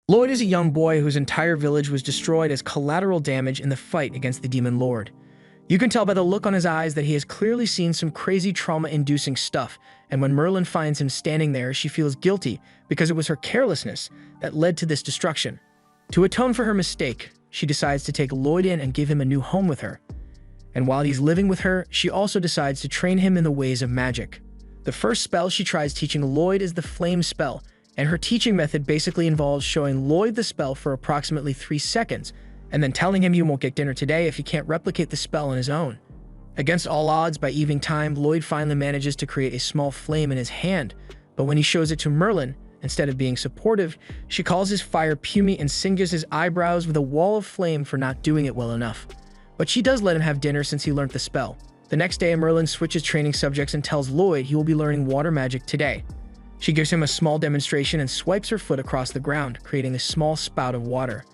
Lloyd is a young boy whose entire village was destroyed as collateral damage in the fight against the demon lord. You can tell by the look on his eyes that he has clearly seen some crazy trauma-inducing stuff, and when Merlin finds him standing there, she feels guilty because it was her carelessness that led to this destruction. To atone for her mistake, she decides to take Lloyd in and give him a new home with her. And while he's living with her, she also decides to train him in the ways of magic. The first spell she tries teaching Lloyd is the flame spell, and her teaching method basically involves showing Lloyd the spell for approximately 3 seconds, and then telling him you won't get dinner today if he can't replicate the spell on his own. Against all odds, by evening time, Lloyd finally manages to create a small flame in his hand, but when he shows it to Merlin, instead of being supportive, she calls his fire pumy and singes his eyebrows with a wall of flame for not doing it well enough. But she does let him have dinner since he learned the spell. The next day, Merlin switches training subjects and tells Lloyd he will be learning water magic today. She gives him a small demonstration and swipes her foot across the ground, creating a small spout of water.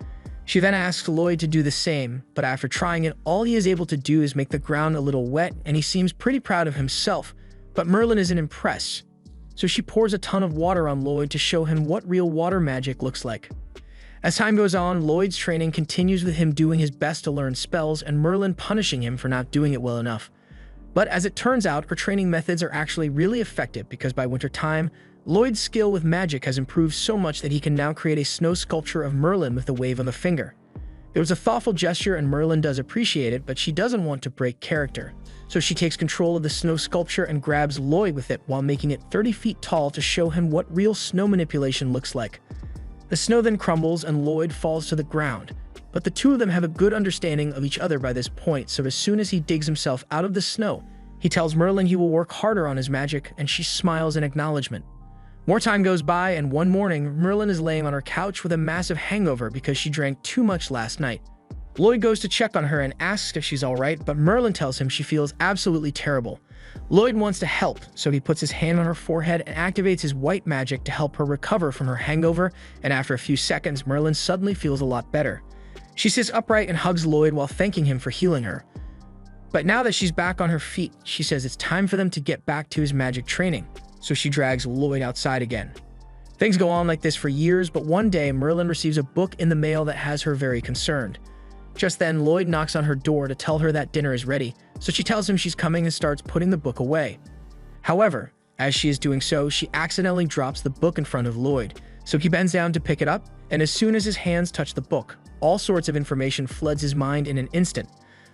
She then asks Lloyd to do the same, but after trying it, all he is able to do is make the ground a little wet, and he seems pretty proud of himself, but Merlin isn't impressed. So she pours a ton of water on Lloyd to show him what real water magic looks like. As time goes on, Lloyd's training continues with him doing his best to learn spells and Merlin punishing him for not doing it well enough. But as it turns out, her training methods are actually really effective because by winter time, Lloyd's skill with magic has improved so much that he can now create a snow sculpture of Merlin with the wave of a finger. It was a thoughtful gesture and Merlin does appreciate it, but she doesn't want to break character. So she takes control of the snow sculpture and grabs Lloyd with it while making it 30 feet tall to show him what real snow manipulation looks like. The snow then crumbles and Lloyd falls to the ground, but the two of them have a good understanding of each other by this point, so as soon as he digs himself out of the snow, he tells Merlin he will work harder on his magic and she smiles in acknowledgement. More time goes by and one morning, Merlin is laying on her couch with a massive hangover because she drank too much last night. Lloyd goes to check on her and asks if she's alright, but Merlin tells him she feels absolutely terrible. Lloyd wants to help, so he puts his hand on her forehead and activates his white magic to help her recover from her hangover, and after a few seconds, Merlin suddenly feels a lot better. She sits upright and hugs Lloyd while thanking him for healing her. But now that she's back on her feet, she says it's time for them to get back to his magic training, so she drags Lloyd outside again. Things go on like this for years, but one day Merlin receives a book in the mail that has her very concerned. Just then, Lloyd knocks on her door to tell her that dinner is ready, so she tells him she's coming and starts putting the book away. However, as she is doing so, she accidentally drops the book in front of Lloyd, so he bends down to pick it up, and as soon as his hands touch the book, all sorts of information floods his mind in an instant.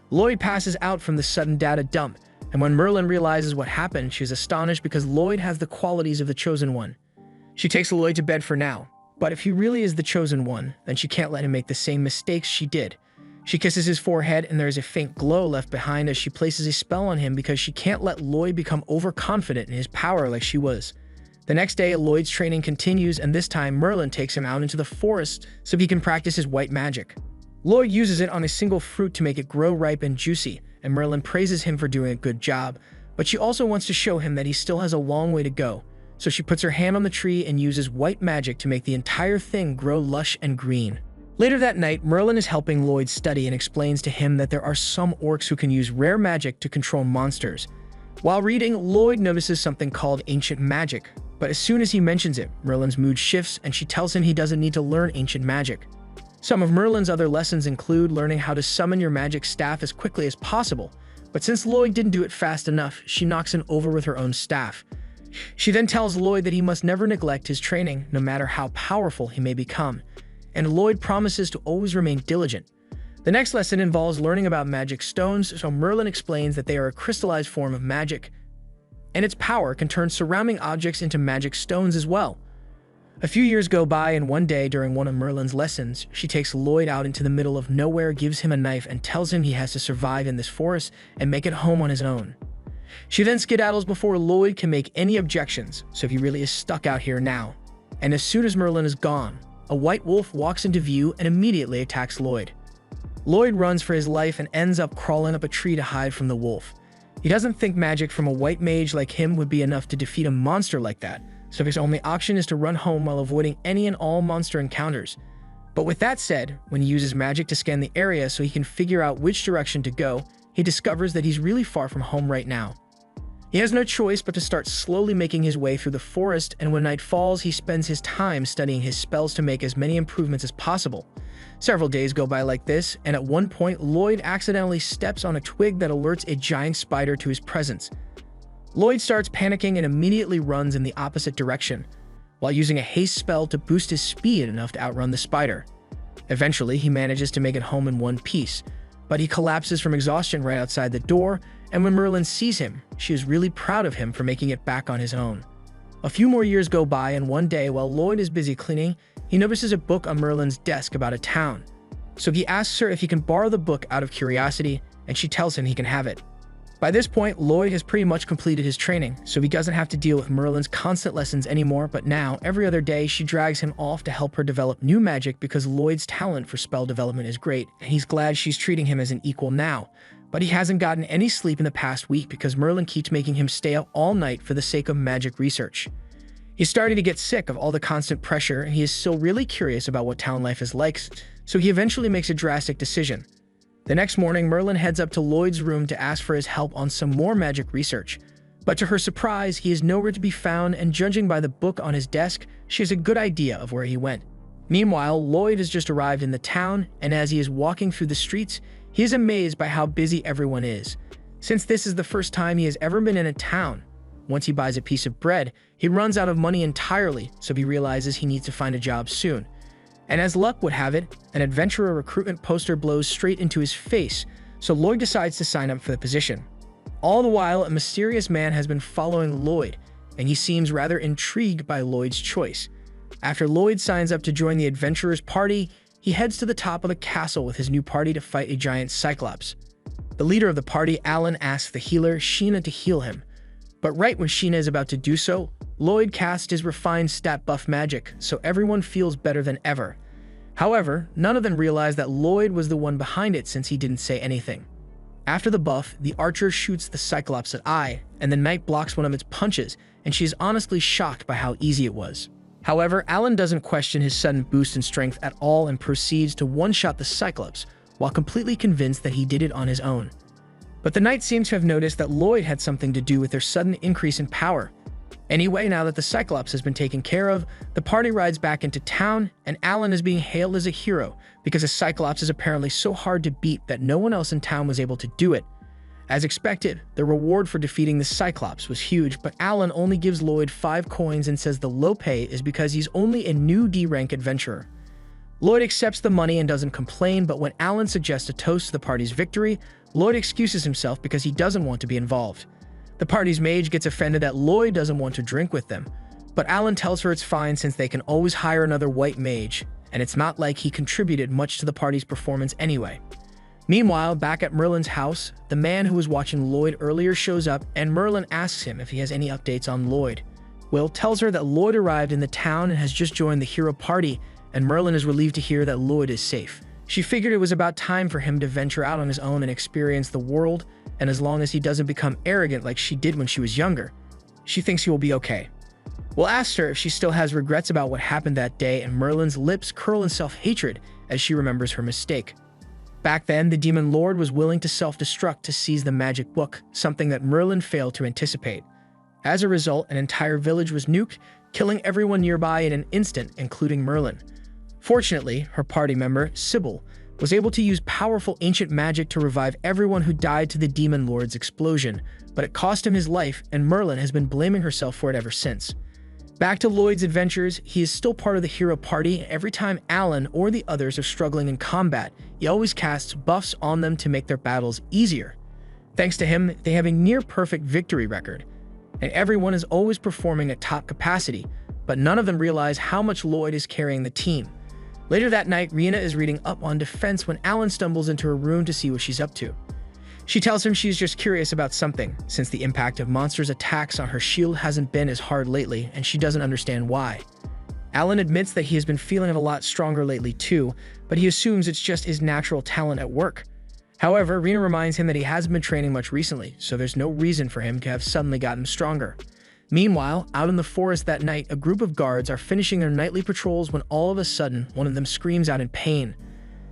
Lloyd passes out from the sudden data dump, and when Merlin realizes what happened, she is astonished because Lloyd has the qualities of the Chosen One. She takes Lloyd to bed for now, but if he really is the Chosen One, then she can't let him make the same mistakes she did. She kisses his forehead and there is a faint glow left behind as she places a spell on him because she can't let Lloyd become overconfident in his power like she was. The next day, Lloyd's training continues and this time Merlin takes him out into the forest so he can practice his white magic. Lloyd uses it on a single fruit to make it grow ripe and juicy, and Merlin praises him for doing a good job, but she also wants to show him that he still has a long way to go. So she puts her hand on the tree and uses white magic to make the entire thing grow lush and green. Later that night, Merlin is helping Lloyd study and explains to him that there are some orcs who can use rare magic to control monsters. While reading, Lloyd notices something called ancient magic, but as soon as he mentions it, Merlin's mood shifts and she tells him he doesn't need to learn ancient magic. Some of Merlin's other lessons include learning how to summon your magic staff as quickly as possible, but since Lloyd didn't do it fast enough, she knocks him over with her own staff. She then tells Lloyd that he must never neglect his training, no matter how powerful he may become, and Lloyd promises to always remain diligent. The next lesson involves learning about magic stones, so Merlin explains that they are a crystallized form of magic, and its power can turn surrounding objects into magic stones as well. A few years go by and one day during one of Merlin's lessons, she takes Lloyd out into the middle of nowhere, gives him a knife, and tells him he has to survive in this forest and make it home on his own. She then skedaddles before Lloyd can make any objections, so he really is stuck out here now. And as soon as Merlin is gone, a white wolf walks into view and immediately attacks Lloyd. Lloyd runs for his life and ends up crawling up a tree to hide from the wolf. He doesn't think magic from a white mage like him would be enough to defeat a monster like that, so his only option is to run home while avoiding any and all monster encounters. But with that said, when he uses magic to scan the area so he can figure out which direction to go, he discovers that he's really far from home right now. He has no choice but to start slowly making his way through the forest, and when night falls, he spends his time studying his spells to make as many improvements as possible. Several days go by like this, and at one point, Lloyd accidentally steps on a twig that alerts a giant spider to his presence. Lloyd starts panicking and immediately runs in the opposite direction, while using a haste spell to boost his speed enough to outrun the spider. Eventually, he manages to make it home in one piece, but he collapses from exhaustion right outside the door, and when Merlin sees him, she is really proud of him for making it back on his own. A few more years go by, and one day, while Lloyd is busy cleaning, he notices a book on Merlin's desk about a town. So he asks her if he can borrow the book out of curiosity, and she tells him he can have it. By this point, Lloyd has pretty much completed his training, so he doesn't have to deal with Merlin's constant lessons anymore, but now, every other day, she drags him off to help her develop new magic because Lloyd's talent for spell development is great, and he's glad she's treating him as an equal now. But he hasn't gotten any sleep in the past week because Merlin keeps making him stay up all night for the sake of magic research. He's starting to get sick of all the constant pressure, and he is still really curious about what town life is like, so he eventually makes a drastic decision. The next morning, Merlin heads up to Lloyd's room to ask for his help on some more magic research. But to her surprise, he is nowhere to be found, and judging by the book on his desk, she has a good idea of where he went. Meanwhile, Lloyd has just arrived in the town, and as he is walking through the streets, he is amazed by how busy everyone is. Since this is the first time he has ever been in a town, once he buys a piece of bread, he runs out of money entirely, so he realizes he needs to find a job soon. And as luck would have it, an adventurer recruitment poster blows straight into his face, so Lloyd decides to sign up for the position. All the while, a mysterious man has been following Lloyd, and he seems rather intrigued by Lloyd's choice. After Lloyd signs up to join the adventurer's party, he heads to the top of the castle with his new party to fight a giant cyclops. The leader of the party, Alan, asks the healer, Sheena, to heal him. But right when Sheena is about to do so, Lloyd casts his refined stat buff magic, so everyone feels better than ever. However, none of them realize that Lloyd was the one behind it since he didn't say anything. After the buff, the archer shoots the Cyclops' eye, and the knight blocks one of its punches, and she is honestly shocked by how easy it was. However, Alan doesn't question his sudden boost in strength at all and proceeds to one-shot the Cyclops, while completely convinced that he did it on his own. But the knight seems to have noticed that Lloyd had something to do with their sudden increase in power. Anyway, now that the Cyclops has been taken care of, the party rides back into town, and Alan is being hailed as a hero because a Cyclops is apparently so hard to beat that no one else in town was able to do it. As expected, the reward for defeating the Cyclops was huge, but Alan only gives Lloyd 5 coins and says the low pay is because he's only a new D-rank adventurer. Lloyd accepts the money and doesn't complain, but when Alan suggests a toast to the party's victory, Lloyd excuses himself because he doesn't want to be involved. The party's mage gets offended that Lloyd doesn't want to drink with them, but Alan tells her it's fine since they can always hire another white mage, and it's not like he contributed much to the party's performance anyway. Meanwhile, back at Merlin's house, the man who was watching Lloyd earlier shows up, and Merlin asks him if he has any updates on Lloyd. Will tells her that Lloyd arrived in the town and has just joined the hero party, and Merlin is relieved to hear that Lloyd is safe. She figured it was about time for him to venture out on his own and experience the world, and as long as he doesn't become arrogant like she did when she was younger, she thinks he will be okay. Will asks her if she still has regrets about what happened that day, and Merlin's lips curl in self-hatred as she remembers her mistake. Back then, the Demon Lord was willing to self-destruct to seize the magic book, something that Merlin failed to anticipate. As a result, an entire village was nuked, killing everyone nearby in an instant, including Merlin. Fortunately, her party member, Sybil, was able to use powerful ancient magic to revive everyone who died to the Demon Lord's explosion, but it cost him his life, and Merlin has been blaming herself for it ever since. Back to Lloyd's adventures, he is still part of the hero party. Every time Alan or the others are struggling in combat, he always casts buffs on them to make their battles easier. Thanks to him, they have a near-perfect victory record, and everyone is always performing at top capacity, but none of them realize how much Lloyd is carrying the team. Later that night, Rena is reading up on defense when Alan stumbles into her room to see what she's up to. She tells him she's just curious about something, since the impact of monsters' attacks on her shield hasn't been as hard lately, and she doesn't understand why. Alan admits that he has been feeling it a lot stronger lately too, but he assumes it's just his natural talent at work. However, Rena reminds him that he hasn't been training much recently, so there's no reason for him to have suddenly gotten stronger. Meanwhile, out in the forest that night, a group of guards are finishing their nightly patrols when all of a sudden, one of them screams out in pain.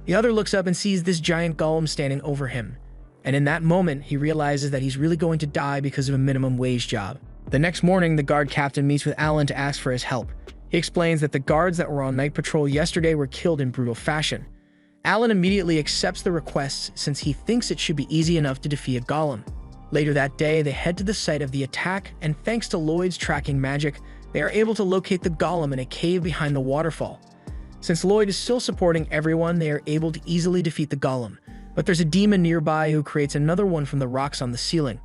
The other looks up and sees this giant golem standing over him. And in that moment, he realizes that he's really going to die because of a minimum wage job. The next morning, the guard captain meets with Alan to ask for his help. He explains that the guards that were on night patrol yesterday were killed in brutal fashion. Alan immediately accepts the request since he thinks it should be easy enough to defeat a golem. Later that day, they head to the site of the attack, and thanks to Lloyd's tracking magic, they are able to locate the golem in a cave behind the waterfall. Since Lloyd is still supporting everyone, they are able to easily defeat the golem, but there's a demon nearby who creates another one from the rocks on the ceiling.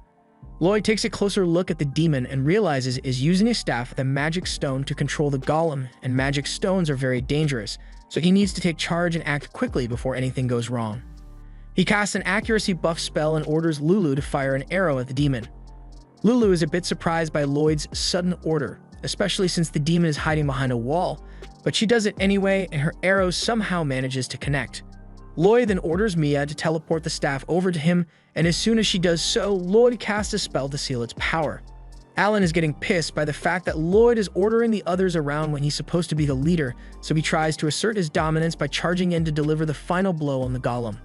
Lloyd takes a closer look at the demon and realizes it is using a staff with a magic stone to control the golem, and magic stones are very dangerous, so he needs to take charge and act quickly before anything goes wrong. He casts an accuracy buff spell and orders Lulu to fire an arrow at the demon. Lulu is a bit surprised by Lloyd's sudden order, especially since the demon is hiding behind a wall, but she does it anyway and her arrow somehow manages to connect. Lloyd then orders Mia to teleport the staff over to him, and as soon as she does so, Lloyd casts a spell to seal its power. Alan is getting pissed by the fact that Lloyd is ordering the others around when he's supposed to be the leader, so he tries to assert his dominance by charging in to deliver the final blow on the golem.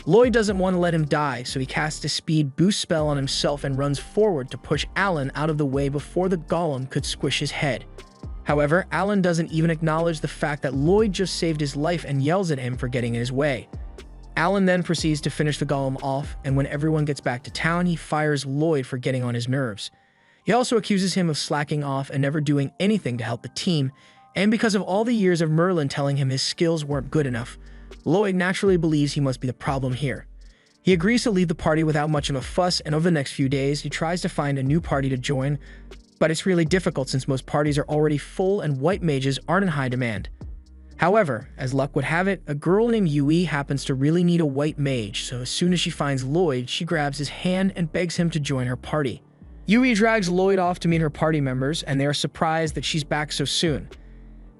Lloyd doesn't want to let him die, so he casts a speed boost spell on himself and runs forward to push Alan out of the way before the golem could squish his head. However, Alan doesn't even acknowledge the fact that Lloyd just saved his life and yells at him for getting in his way. Alan then proceeds to finish the golem off, and when everyone gets back to town, he fires Lloyd for getting on his nerves. He also accuses him of slacking off and never doing anything to help the team, and because of all the years of Merlin telling him his skills weren't good enough, Lloyd naturally believes he must be the problem here. He agrees to leave the party without much of a fuss, and over the next few days, he tries to find a new party to join, but it's really difficult since most parties are already full and white mages aren't in high demand. However, as luck would have it, a girl named Yui happens to really need a white mage, so as soon as she finds Lloyd, she grabs his hand and begs him to join her party. Yui drags Lloyd off to meet her party members, and they are surprised that she's back so soon.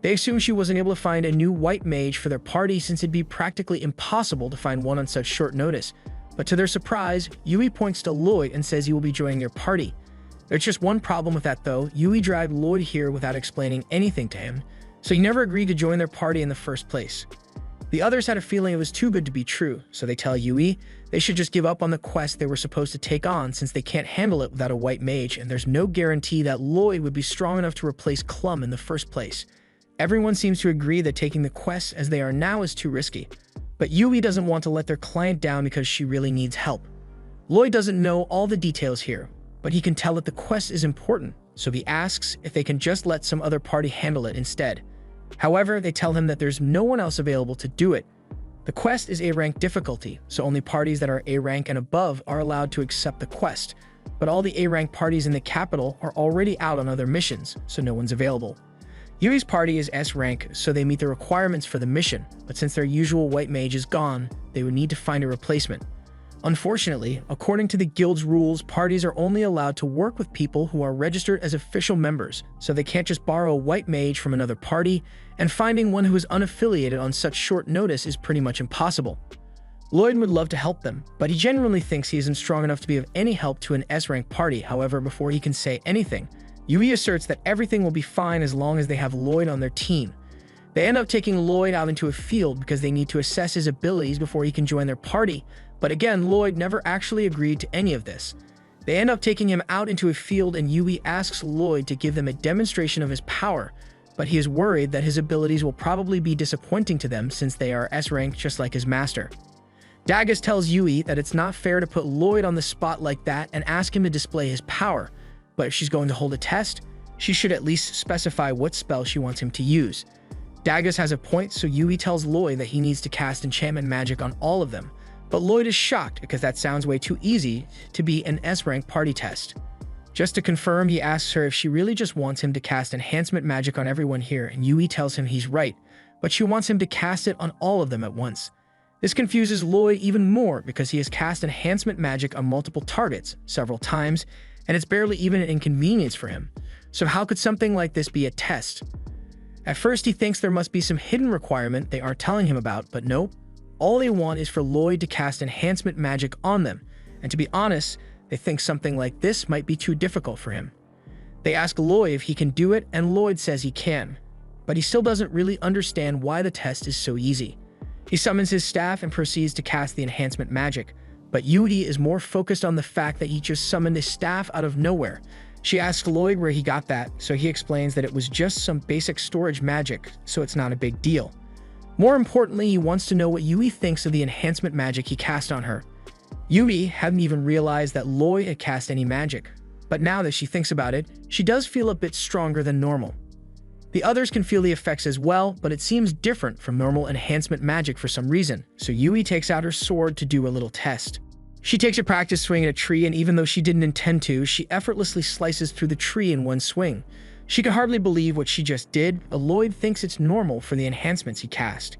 They assume she wasn't able to find a new white mage for their party since it'd be practically impossible to find one on such short notice, but to their surprise, Yui points to Lloyd and says he will be joining their party. There's just one problem with that though. Yui dragged Lloyd here without explaining anything to him, so he never agreed to join their party in the first place. The others had a feeling it was too good to be true, so they tell Yui they should just give up on the quest they were supposed to take on since they can't handle it without a white mage, and there's no guarantee that Lloyd would be strong enough to replace Clum in the first place. Everyone seems to agree that taking the quests as they are now is too risky, but Yui doesn't want to let their client down because she really needs help. Lloyd doesn't know all the details here, but he can tell that the quest is important, so he asks if they can just let some other party handle it instead. However, they tell him that there's no one else available to do it. The quest is A-rank difficulty, so only parties that are A-rank and above are allowed to accept the quest, but all the A-rank parties in the capital are already out on other missions, so no one's available. Yui's party is S-rank, so they meet the requirements for the mission, but since their usual white mage is gone, they would need to find a replacement. Unfortunately, according to the guild's rules, parties are only allowed to work with people who are registered as official members, so they can't just borrow a white mage from another party, and finding one who is unaffiliated on such short notice is pretty much impossible. Lloyd would love to help them, but he genuinely thinks he isn't strong enough to be of any help to an S-rank party. However, before he can say anything, Yui asserts that everything will be fine as long as they have Lloyd on their team. They end up taking Lloyd out into a field because they need to assess his abilities before he can join their party, but again, Lloyd never actually agreed to any of this. They end up taking him out into a field and Yui asks Lloyd to give them a demonstration of his power, but he is worried that his abilities will probably be disappointing to them since they are S-rank just like his master. Dagus tells Yui that it's not fair to put Lloyd on the spot like that and ask him to display his power, but if she's going to hold a test, she should at least specify what spell she wants him to use. Dagus has a point, so Yui tells Lloyd that he needs to cast enchantment magic on all of them, but Lloyd is shocked because that sounds way too easy to be an S-rank party test. Just to confirm, he asks her if she really just wants him to cast enhancement magic on everyone here, and Yui tells him he's right, but she wants him to cast it on all of them at once. This confuses Lloyd even more because he has cast enhancement magic on multiple targets several times, and it's barely even an inconvenience for him. So how could something like this be a test? At first he thinks there must be some hidden requirement they aren't telling him about, but nope. All they want is for Lloyd to cast enhancement magic on them, and to be honest, they think something like this might be too difficult for him. They ask Lloyd if he can do it, and Lloyd says he can, but he still doesn't really understand why the test is so easy. He summons his staff and proceeds to cast the enhancement magic, But Yui is more focused on the fact that he just summoned a staff out of nowhere. She asks Lloyd where he got that, so he explains that it was just some basic storage magic, so it's not a big deal. More importantly, he wants to know what Yui thinks of the enhancement magic he cast on her. Yui hadn't even realized that Lloyd had cast any magic, but now that she thinks about it, she does feel a bit stronger than normal. The others can feel the effects as well, but it seems different from normal enhancement magic for some reason, so Yui takes out her sword to do a little test. She takes a practice swing at a tree, and even though she didn't intend to, she effortlessly slices through the tree in one swing. She can hardly believe what she just did, but Lloyd thinks it's normal for the enhancements he cast.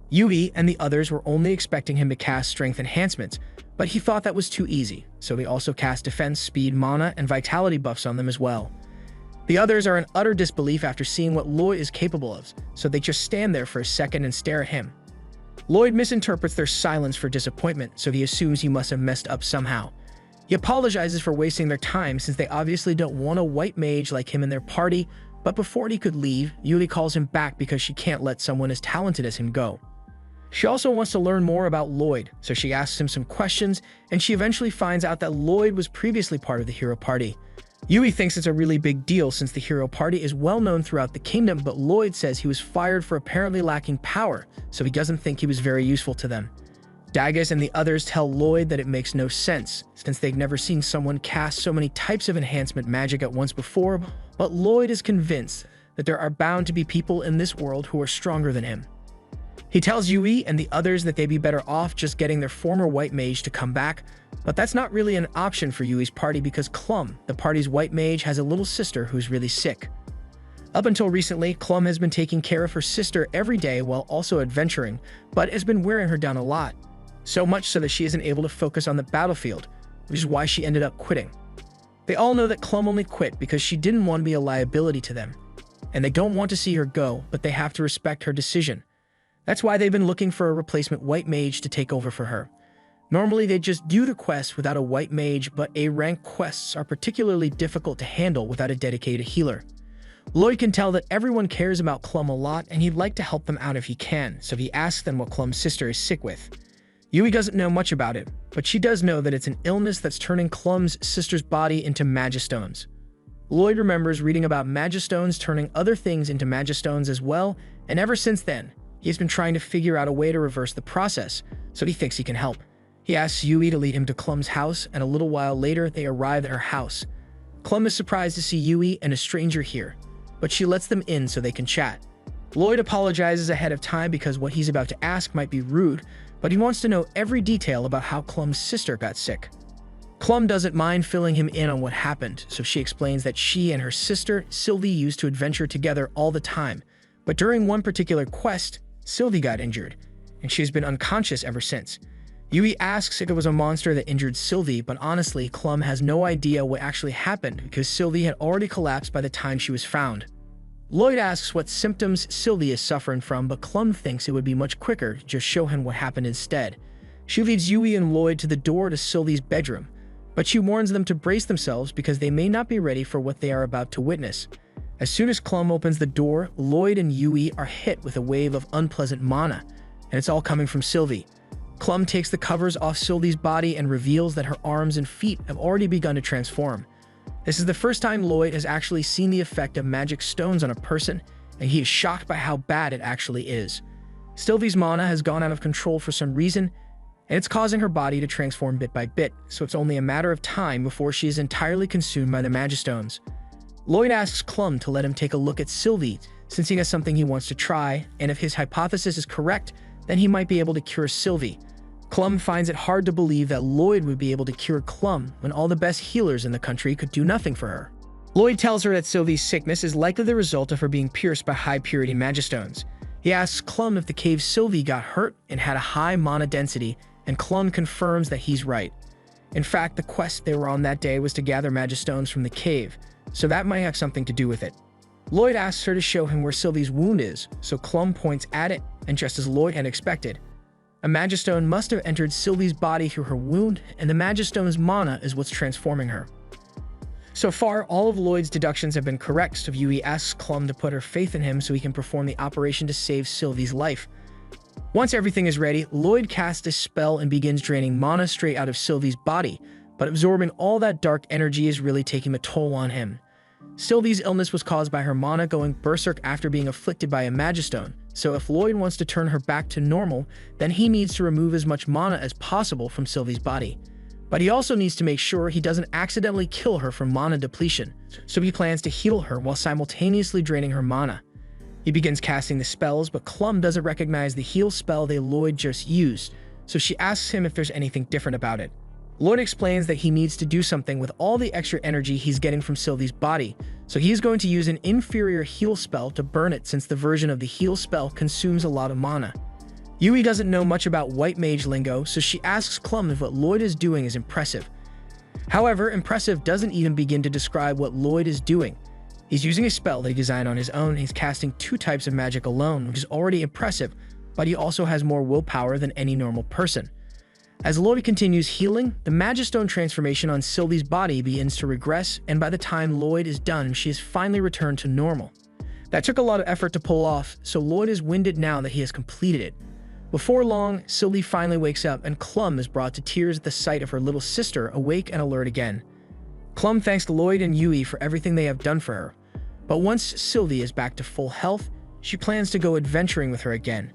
Yui and the others were only expecting him to cast strength enhancements, but he thought that was too easy, so they also cast defense, speed, mana, and vitality buffs on them as well. The others are in utter disbelief after seeing what Lloyd is capable of, so they just stand there for a second and stare at him. Lloyd misinterprets their silence for disappointment, so he assumes he must have messed up somehow. He apologizes for wasting their time since they obviously don't want a white mage like him in their party, but before he could leave, Yui calls him back because she can't let someone as talented as him go. She also wants to learn more about Lloyd, so she asks him some questions, and she eventually finds out that Lloyd was previously part of the hero party. Yui thinks it's a really big deal since the hero party is well known throughout the kingdom, but Lloyd says he was fired for apparently lacking power, so he doesn't think he was very useful to them. Dagus and the others tell Lloyd that it makes no sense, since they've never seen someone cast so many types of enhancement magic at once before, but Lloyd is convinced that there are bound to be people in this world who are stronger than him. He tells Yui and the others that they'd be better off just getting their former white mage to come back, but that's not really an option for Yui's party because Clum, the party's white mage, has a little sister who's really sick. Up until recently, Clum has been taking care of her sister every day while also adventuring, but has been wearing her down a lot, so much so that she isn't able to focus on the battlefield, which is why she ended up quitting. They all know that Clum only quit because she didn't want to be a liability to them, and they don't want to see her go, but they have to respect her decision. That's why they've been looking for a replacement white mage to take over for her. Normally, they'd just do the quest without a white mage, but A-rank quests are particularly difficult to handle without a dedicated healer. Lloyd can tell that everyone cares about Clum a lot, and he'd like to help them out if he can, so he asks them what Clum's sister is sick with. Yui doesn't know much about it, but she does know that it's an illness that's turning Clum's sister's body into magistones. Lloyd remembers reading about magistones turning other things into magistones as well, and ever since then, he's been trying to figure out a way to reverse the process, so he thinks he can help. He asks Yui to lead him to Clum's house, and a little while later, they arrive at her house. Clum is surprised to see Yui and a stranger here, but she lets them in so they can chat. Lloyd apologizes ahead of time because what he's about to ask might be rude, but he wants to know every detail about how Clum's sister got sick. Clum doesn't mind filling him in on what happened, so she explains that she and her sister, Sylvie, used to adventure together all the time, but during one particular quest, Sylvie got injured, and she's been unconscious ever since. Yui asks if it was a monster that injured Sylvie, but honestly, Clum has no idea what actually happened because Sylvie had already collapsed by the time she was found. Lloyd asks what symptoms Sylvie is suffering from, but Clum thinks it would be much quicker to just show him what happened instead. She leads Yui and Lloyd to the door to Sylvie's bedroom, but she warns them to brace themselves because they may not be ready for what they are about to witness. As soon as Clum opens the door, Lloyd and Yui are hit with a wave of unpleasant mana, and it's all coming from Sylvie. Clum takes the covers off Sylvie's body and reveals that her arms and feet have already begun to transform. This is the first time Lloyd has actually seen the effect of magic stones on a person, and he is shocked by how bad it actually is. Sylvie's mana has gone out of control for some reason, and it's causing her body to transform bit by bit, so it's only a matter of time before she is entirely consumed by the magistones. Lloyd asks Clum to let him take a look at Sylvie, since he has something he wants to try, and if his hypothesis is correct, then he might be able to cure Sylvie. Clum finds it hard to believe that Lloyd would be able to cure Clum when all the best healers in the country could do nothing for her. Lloyd tells her that Sylvie's sickness is likely the result of her being pierced by high-purity magistones. He asks Clum if the cave Sylvie got hurt and had a high mana density, and Clum confirms that he's right. In fact, the quest they were on that day was to gather magistones from the cave, so that might have something to do with it. Lloyd asks her to show him where Sylvie's wound is, so Clum points at it, and just as Lloyd had expected, a magistone must have entered Sylvie's body through her wound, and the magistone's mana is what's transforming her. So far, all of Lloyd's deductions have been correct, so Yui asks Clum to put her faith in him so he can perform the operation to save Sylvie's life. Once everything is ready, Lloyd casts a spell and begins draining mana straight out of Sylvie's body, but absorbing all that dark energy is really taking a toll on him. Sylvie's illness was caused by her mana going berserk after being afflicted by a Magistone, so if Lloyd wants to turn her back to normal, then he needs to remove as much mana as possible from Sylvie's body. But he also needs to make sure he doesn't accidentally kill her from mana depletion, so he plans to heal her while simultaneously draining her mana. He begins casting the spells, but Clum doesn't recognize the heal spell that Lloyd just used, so she asks him if there's anything different about it. Lloyd explains that he needs to do something with all the extra energy he's getting from Sylvie's body, so he's going to use an inferior heal spell to burn it since the version of the heal spell consumes a lot of mana. Yui doesn't know much about white mage lingo, so she asks Clum if what Lloyd is doing is impressive. However, impressive doesn't even begin to describe what Lloyd is doing. He's using a spell that he designed on his own, and he's casting 2 types of magic alone, which is already impressive, but he also has more willpower than any normal person. As Lloyd continues healing, the Magistone transformation on Sylvie's body begins to regress, and by the time Lloyd is done, she has finally returned to normal. That took a lot of effort to pull off, so Lloyd is winded now that he has completed it. Before long, Sylvie finally wakes up, and Clum is brought to tears at the sight of her little sister awake and alert again. Clum thanks Lloyd and Yui for everything they have done for her, but once Sylvie is back to full health, she plans to go adventuring with her again.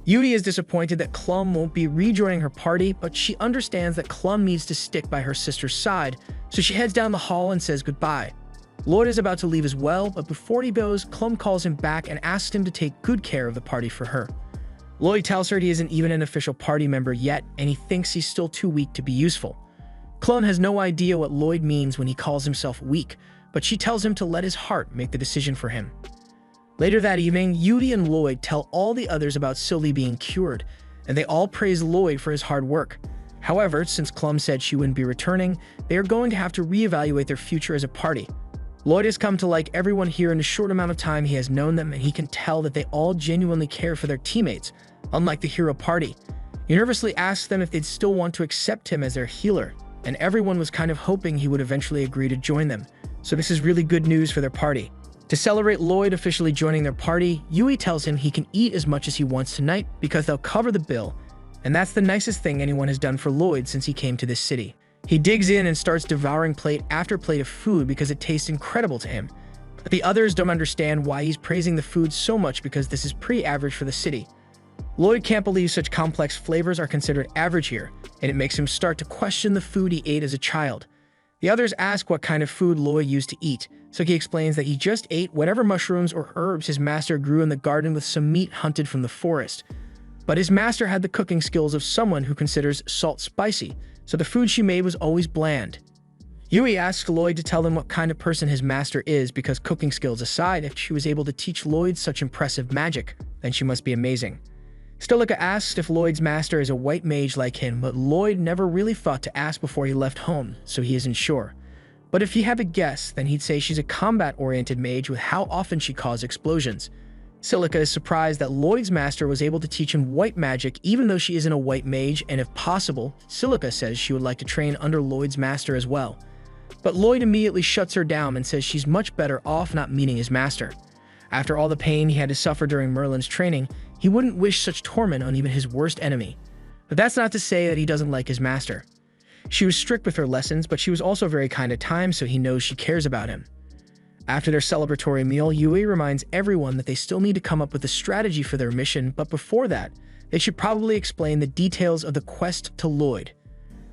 Yui is disappointed that Clum won't be rejoining her party, but she understands that Clum needs to stick by her sister's side, so she heads down the hall and says goodbye. Lloyd is about to leave as well, but before he goes, Clum calls him back and asks him to take good care of the party for her. Lloyd tells her he isn't even an official party member yet, and he thinks he's still too weak to be useful. Clum has no idea what Lloyd means when he calls himself weak, but she tells him to let his heart make the decision for him. Later that evening, Yui and Lloyd tell all the others about Sylvie being cured, and they all praise Lloyd for his hard work. However, since Clum said she wouldn't be returning, they are going to have to reevaluate their future as a party. Lloyd has come to like everyone here in a short amount of time he has known them, and he can tell that they all genuinely care for their teammates, unlike the hero party. He nervously asks them if they'd still want to accept him as their healer, and everyone was kind of hoping he would eventually agree to join them, so this is really good news for their party. To celebrate Lloyd officially joining their party, Yui tells him he can eat as much as he wants tonight because they'll cover the bill, and that's the nicest thing anyone has done for Lloyd since he came to this city. He digs in and starts devouring plate after plate of food because it tastes incredible to him. But the others don't understand why he's praising the food so much because this is pretty average for the city. Lloyd can't believe such complex flavors are considered average here, and it makes him start to question the food he ate as a child. The others ask what kind of food Lloyd used to eat, so he explains that he just ate whatever mushrooms or herbs his master grew in the garden with some meat hunted from the forest. But his master had the cooking skills of someone who considers salt spicy, so the food she made was always bland. Yui asks Lloyd to tell them what kind of person his master is because cooking skills aside, if she was able to teach Lloyd such impressive magic, then she must be amazing. Stolica asks if Lloyd's master is a white mage like him, but Lloyd never really thought to ask before he left home, so he isn't sure. But if he had to guess, then he'd say she's a combat-oriented mage with how often she caused explosions. Silica is surprised that Lloyd's master was able to teach him white magic even though she isn't a white mage, and if possible, Silica says she would like to train under Lloyd's master as well. But Lloyd immediately shuts her down and says she's much better off not meeting his master. After all the pain he had to suffer during Merlin's training, he wouldn't wish such torment on even his worst enemy. But that's not to say that he doesn't like his master. She was strict with her lessons, but she was also very kind at times, so he knows she cares about him. After their celebratory meal, Yui reminds everyone that they still need to come up with a strategy for their mission, but before that, they should probably explain the details of the quest to Lloyd.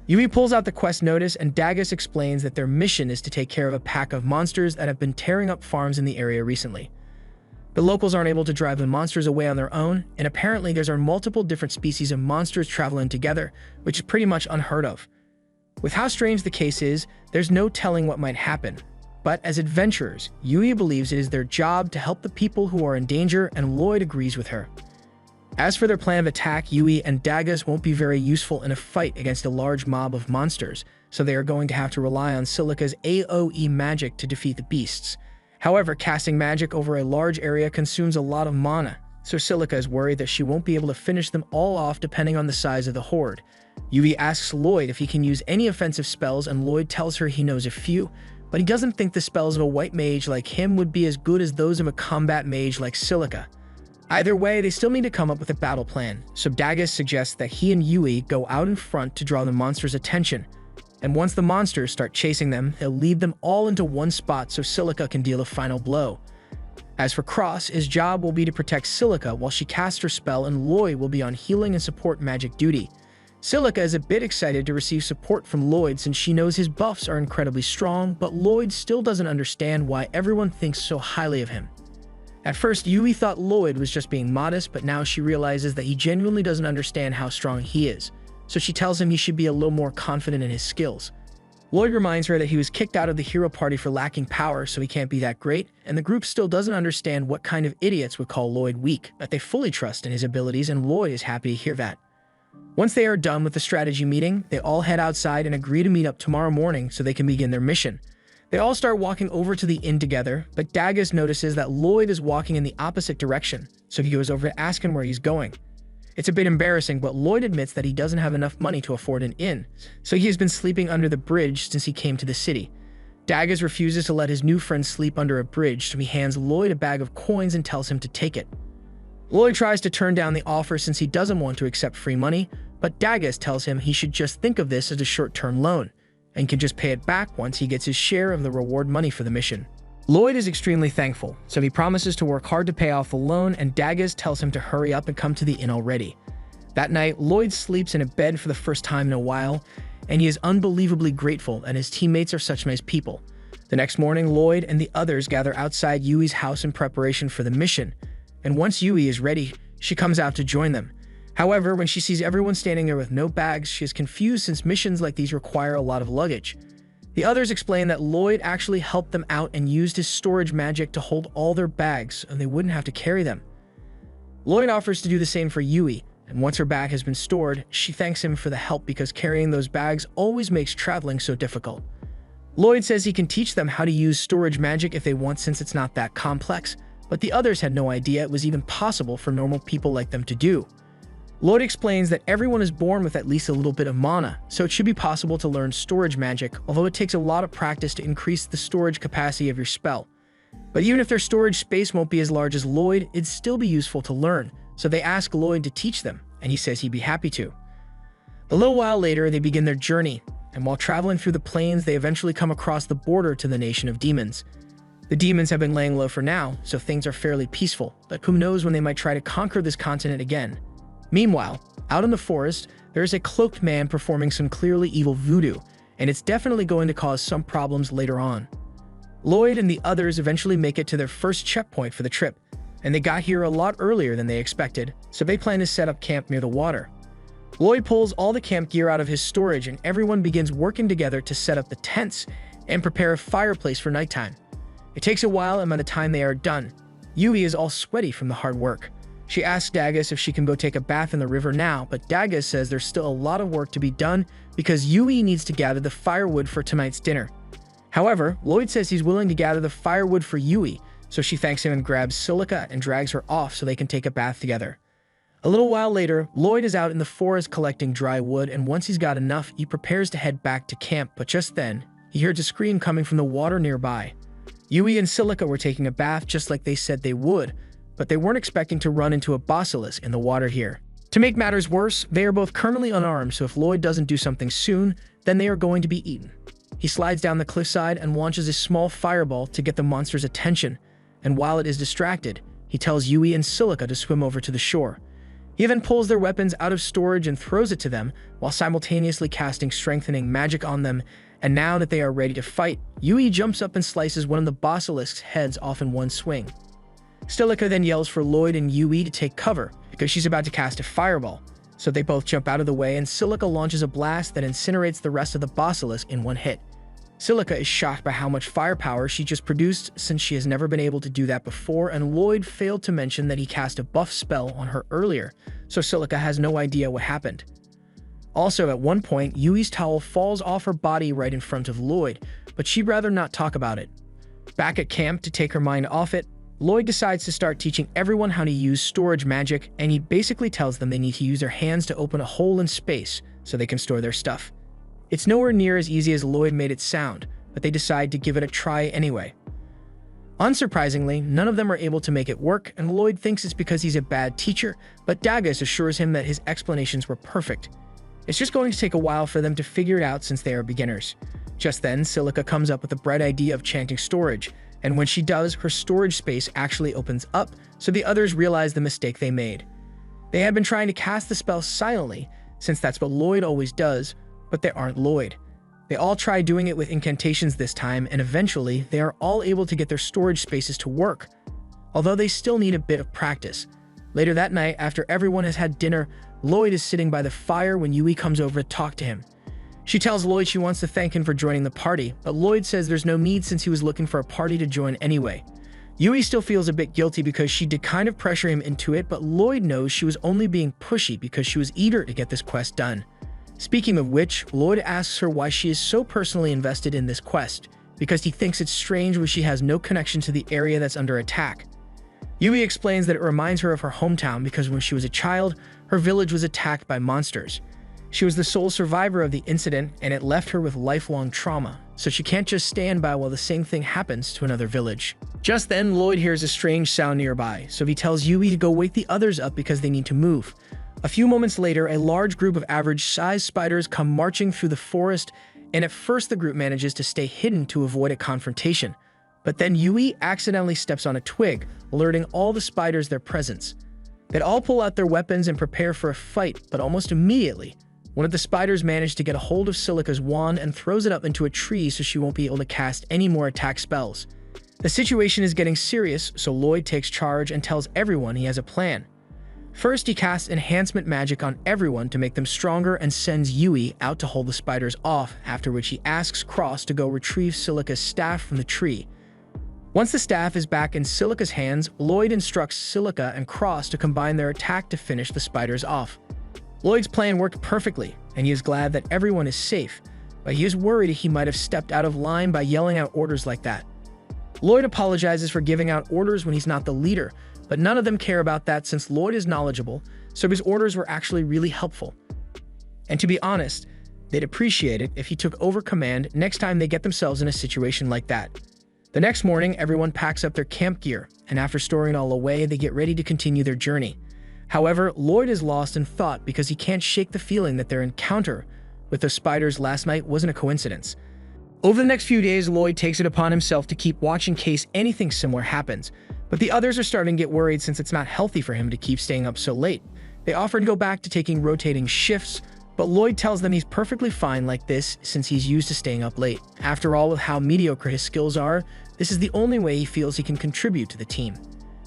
Yui pulls out the quest notice, and Dagus explains that their mission is to take care of a pack of monsters that have been tearing up farms in the area recently. The locals aren't able to drive the monsters away on their own, and apparently there are multiple different species of monsters traveling together, which is pretty much unheard of. With how strange the case is, there's no telling what might happen. But as adventurers, Yui believes it is their job to help the people who are in danger, and Lloyd agrees with her. As for their plan of attack, Yui and Dagus won't be very useful in a fight against a large mob of monsters, so they are going to have to rely on Silica's AoE magic to defeat the beasts. However, casting magic over a large area consumes a lot of mana, so Silica is worried that she won't be able to finish them all off depending on the size of the horde. Yui asks Lloyd if he can use any offensive spells, and Lloyd tells her he knows a few, but he doesn't think the spells of a white mage like him would be as good as those of a combat mage like Silica. Either way, they still need to come up with a battle plan, so Dagus suggests that he and Yui go out in front to draw the monster's attention, and once the monsters start chasing them, he'll lead them all into one spot so Silica can deal a final blow. As for Cross, his job will be to protect Silica while she casts her spell, and Lloyd will be on healing and support magic duty. Silica is a bit excited to receive support from Lloyd since she knows his buffs are incredibly strong, but Lloyd still doesn't understand why everyone thinks so highly of him. At first, Yui thought Lloyd was just being modest, but now she realizes that he genuinely doesn't understand how strong he is, so she tells him he should be a little more confident in his skills. Lloyd reminds her that he was kicked out of the hero party for lacking power, so he can't be that great, and the group still doesn't understand what kind of idiots would call Lloyd weak, but they fully trust in his abilities, and Lloyd is happy to hear that. Once they are done with the strategy meeting, they all head outside and agree to meet up tomorrow morning so they can begin their mission. They all start walking over to the inn together, but Dagus notices that Lloyd is walking in the opposite direction, so he goes over to ask him where he's going. It's a bit embarrassing, but Lloyd admits that he doesn't have enough money to afford an inn, so he has been sleeping under the bridge since he came to the city. Dagus refuses to let his new friend sleep under a bridge, so he hands Lloyd a bag of coins and tells him to take it. Lloyd tries to turn down the offer since he doesn't want to accept free money, but Dagus tells him he should just think of this as a short-term loan, and can just pay it back once he gets his share of the reward money for the mission. Lloyd is extremely thankful, so he promises to work hard to pay off the loan, and Dagus tells him to hurry up and come to the inn already. That night, Lloyd sleeps in a bed for the first time in a while, and he is unbelievably grateful that his teammates are such nice people. The next morning, Lloyd and the others gather outside Yui's house in preparation for the mission, and once Yui is ready, she comes out to join them. However, when she sees everyone standing there with no bags, she is confused since missions like these require a lot of luggage. The others explain that Lloyd actually helped them out and used his storage magic to hold all their bags and they wouldn't have to carry them. Lloyd offers to do the same for Yui, and once her bag has been stored, she thanks him for the help because carrying those bags always makes traveling so difficult. Lloyd says he can teach them how to use storage magic if they want since it's not that complex, but the others had no idea it was even possible for normal people like them to do. Lloyd explains that everyone is born with at least a little bit of mana, so it should be possible to learn storage magic, although it takes a lot of practice to increase the storage capacity of your spell. But even if their storage space won't be as large as Lloyd, it'd still be useful to learn, so they ask Lloyd to teach them, and he says he'd be happy to. A little while later, they begin their journey, and while traveling through the plains, they eventually come across the border to the nation of demons. The demons have been laying low for now, so things are fairly peaceful, but who knows when they might try to conquer this continent again. Meanwhile, out in the forest, there is a cloaked man performing some clearly evil voodoo, and it's definitely going to cause some problems later on. Lloyd and the others eventually make it to their first checkpoint for the trip, and they got here a lot earlier than they expected, so they plan to set up camp near the water. Lloyd pulls all the camp gear out of his storage, and everyone begins working together to set up the tents and prepare a fireplace for nighttime. It takes a while, and by the time they are done, Yui is all sweaty from the hard work. She asks Dagus if she can go take a bath in the river now, but Dagus says there's still a lot of work to be done because Yui needs to gather the firewood for tonight's dinner. However, Lloyd says he's willing to gather the firewood for Yui, so she thanks him and grabs Silica and drags her off so they can take a bath together. A little while later, Lloyd is out in the forest collecting dry wood, and once he's got enough, he prepares to head back to camp, but just then, he hears a scream coming from the water nearby. Yui and Silica were taking a bath just like they said they would, but they weren't expecting to run into a basilisk in the water here. To make matters worse, they are both currently unarmed, so if Lloyd doesn't do something soon, then they are going to be eaten. He slides down the cliffside and launches a small fireball to get the monster's attention, and while it is distracted, he tells Yui and Silica to swim over to the shore. He then pulls their weapons out of storage and throws it to them, while simultaneously casting strengthening magic on them, and now that they are ready to fight, Yui jumps up and slices one of the basilisk's heads off in one swing. Silica then yells for Lloyd and Yui to take cover, because she's about to cast a fireball, so they both jump out of the way and Silica launches a blast that incinerates the rest of the basilisk in one hit. Silica is shocked by how much firepower she just produced since she has never been able to do that before, and Lloyd failed to mention that he cast a buff spell on her earlier, so Silica has no idea what happened. Also, at one point, Yui's towel falls off her body right in front of Lloyd, but she'd rather not talk about it. Back at camp to take her mind off it, Lloyd decides to start teaching everyone how to use storage magic, and he basically tells them they need to use their hands to open a hole in space so they can store their stuff. It's nowhere near as easy as Lloyd made it sound, but they decide to give it a try anyway. Unsurprisingly, none of them are able to make it work, and Lloyd thinks it's because he's a bad teacher, but Dagas assures him that his explanations were perfect. It's just going to take a while for them to figure it out since they are beginners. Just then, Silica comes up with the bright idea of chanting storage, and when she does, her storage space actually opens up, so the others realize the mistake they made. They had been trying to cast the spell silently, since that's what Lloyd always does, but they aren't Lloyd. They all try doing it with incantations this time, and eventually, they are all able to get their storage spaces to work, although they still need a bit of practice. Later that night, after everyone has had dinner, Lloyd is sitting by the fire when Yui comes over to talk to him. She tells Lloyd she wants to thank him for joining the party, but Lloyd says there's no need since he was looking for a party to join anyway. Yui still feels a bit guilty because she did kind of pressure him into it, but Lloyd knows she was only being pushy because she was eager to get this quest done. Speaking of which, Lloyd asks her why she is so personally invested in this quest, because he thinks it's strange when she has no connection to the area that's under attack. Yui explains that it reminds her of her hometown because when she was a child, her village was attacked by monsters. She was the sole survivor of the incident, and it left her with lifelong trauma, so she can't just stand by while the same thing happens to another village. Just then, Lloyd hears a strange sound nearby, so he tells Yui to go wake the others up because they need to move. A few moments later, a large group of average-sized spiders come marching through the forest, and at first the group manages to stay hidden to avoid a confrontation. But then Yui accidentally steps on a twig, alerting all the spiders their presence. They'd all pull out their weapons and prepare for a fight, but almost immediately, one of the spiders manages to get a hold of Silica's wand and throws it up into a tree so she won't be able to cast any more attack spells. The situation is getting serious, so Lloyd takes charge and tells everyone he has a plan. First, he casts enhancement magic on everyone to make them stronger and sends Yui out to hold the spiders off, after which he asks Cross to go retrieve Silica's staff from the tree. Once the staff is back in Silica's hands, Lloyd instructs Silica and Cross to combine their attack to finish the spiders off. Lloyd's plan worked perfectly, and he is glad that everyone is safe, but he is worried he might have stepped out of line by yelling out orders like that. Lloyd apologizes for giving out orders when he's not the leader, but none of them care about that since Lloyd is knowledgeable, so his orders were actually really helpful. And to be honest, they'd appreciate it if he took over command next time they get themselves in a situation like that. The next morning, everyone packs up their camp gear, and after storing it all away, they get ready to continue their journey. However, Lloyd is lost in thought because he can't shake the feeling that their encounter with the spiders last night wasn't a coincidence. Over the next few days, Lloyd takes it upon himself to keep watch in case anything similar happens, but the others are starting to get worried since it's not healthy for him to keep staying up so late. They offer to go back to taking rotating shifts, but Lloyd tells them he's perfectly fine like this since he's used to staying up late. After all, with how mediocre his skills are, this is the only way he feels he can contribute to the team.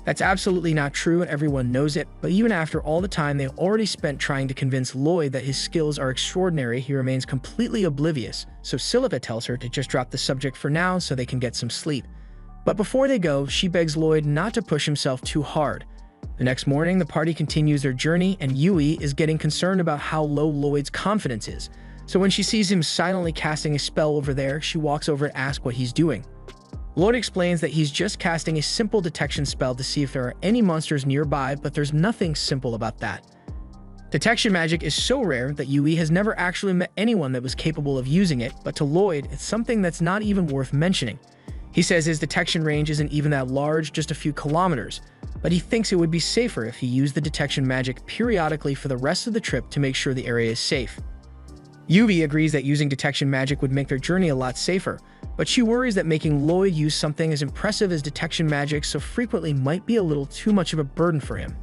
That's absolutely not true and everyone knows it, but even after all the time they've already spent trying to convince Lloyd that his skills are extraordinary, he remains completely oblivious, so Silica tells her to just drop the subject for now so they can get some sleep. But before they go, she begs Lloyd not to push himself too hard. The next morning, the party continues their journey, and Yui is getting concerned about how low Lloyd's confidence is. So when she sees him silently casting a spell over there, she walks over to ask what he's doing. Lloyd explains that he's just casting a simple detection spell to see if there are any monsters nearby, but there's nothing simple about that. Detection magic is so rare that Yui has never actually met anyone that was capable of using it, but to Lloyd, it's something that's not even worth mentioning. He says his detection range isn't even that large, just a few kilometers, but he thinks it would be safer if he used the detection magic periodically for the rest of the trip to make sure the area is safe. Yui agrees that using detection magic would make their journey a lot safer, but she worries that making Lloyd use something as impressive as detection magic so frequently might be a little too much of a burden for him.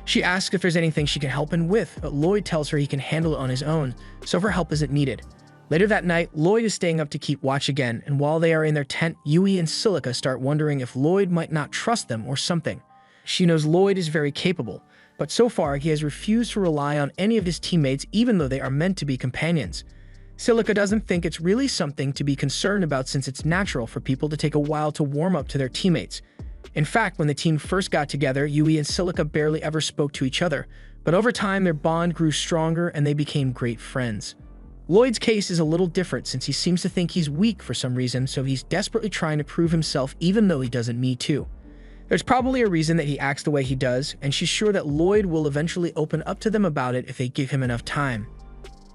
She asks if there's anything she can help him with, but Lloyd tells her he can handle it on his own, so her help isn't needed. Later that night, Lloyd is staying up to keep watch again, and while they are in their tent, Yui and Silica start wondering if Lloyd might not trust them or something. She knows Lloyd is very capable, but so far he has refused to rely on any of his teammates even though they are meant to be companions. Silica doesn't think it's really something to be concerned about since it's natural for people to take a while to warm up to their teammates. In fact, when the team first got together, Yui and Silica barely ever spoke to each other, but over time their bond grew stronger and they became great friends. Lloyd's case is a little different since he seems to think he's weak for some reason, so he's desperately trying to prove himself even though he doesn't need to. There's probably a reason that he acts the way he does, and she's sure that Lloyd will eventually open up to them about it if they give him enough time.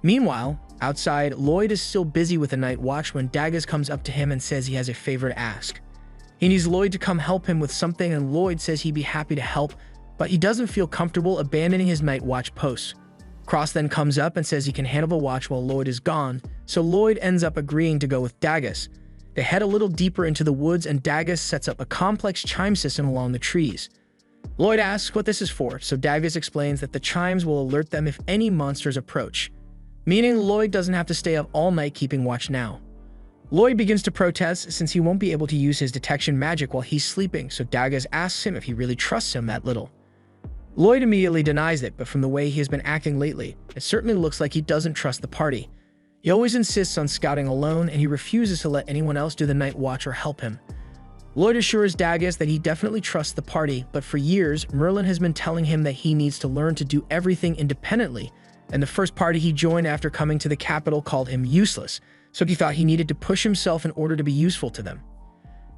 Meanwhile, outside, Lloyd is still busy with the night watch when Dagas comes up to him and says he has a favor to ask. He needs Lloyd to come help him with something, and Lloyd says he'd be happy to help, but he doesn't feel comfortable abandoning his night watch post. Cross then comes up and says he can handle the watch while Lloyd is gone, so Lloyd ends up agreeing to go with Dagus. They head a little deeper into the woods, and Dagus sets up a complex chime system along the trees. Lloyd asks what this is for, so Dagus explains that the chimes will alert them if any monsters approach, meaning Lloyd doesn't have to stay up all night keeping watch now. Lloyd begins to protest since he won't be able to use his detection magic while he's sleeping, so Dagus asks him if he really trusts him that little. Lloyd immediately denies it, but from the way he has been acting lately, it certainly looks like he doesn't trust the party. He always insists on scouting alone, and he refuses to let anyone else do the night watch or help him. Lloyd assures Dagus that he definitely trusts the party, but for years, Merlin has been telling him that he needs to learn to do everything independently, and the first party he joined after coming to the capital called him useless, so he thought he needed to push himself in order to be useful to them.